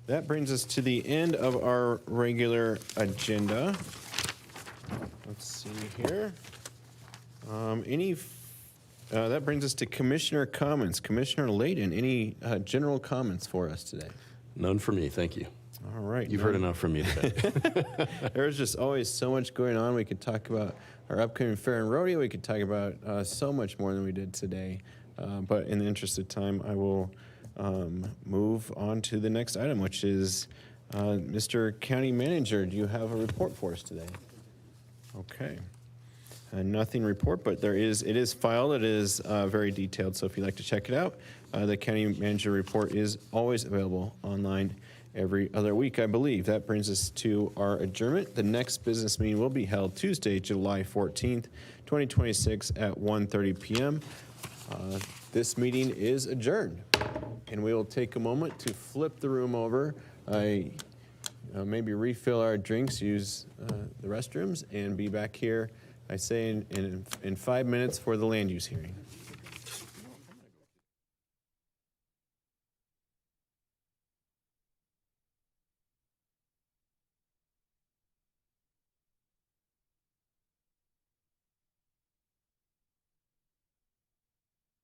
That brings us to the end of our regular agenda. Let's see here. That brings us to commissioner comments. Commissioner Layden, any general comments for us today? None for me, thank you. All right. You've heard enough from me today. There's just always so much going on. We could talk about our upcoming fair and rodeo. We could talk about so much more than we did today. But in the interest of time, I will move on to the next item, which is Mr. County Manager. Do you have a report for us today? Okay. Nothing report, but it is filed. It is very detailed. So if you'd like to check it out, the County Manager report is always available online every other week, I believe. That brings us to our adjournment. The next business meeting will be held Tuesday, July 14th, 2026 at 1:30 p.m. This meeting is adjourned, and we will take a moment to flip the room over, maybe refill our drinks, use the restrooms, and be back here, I say, in 5 minutes for the land use hearing.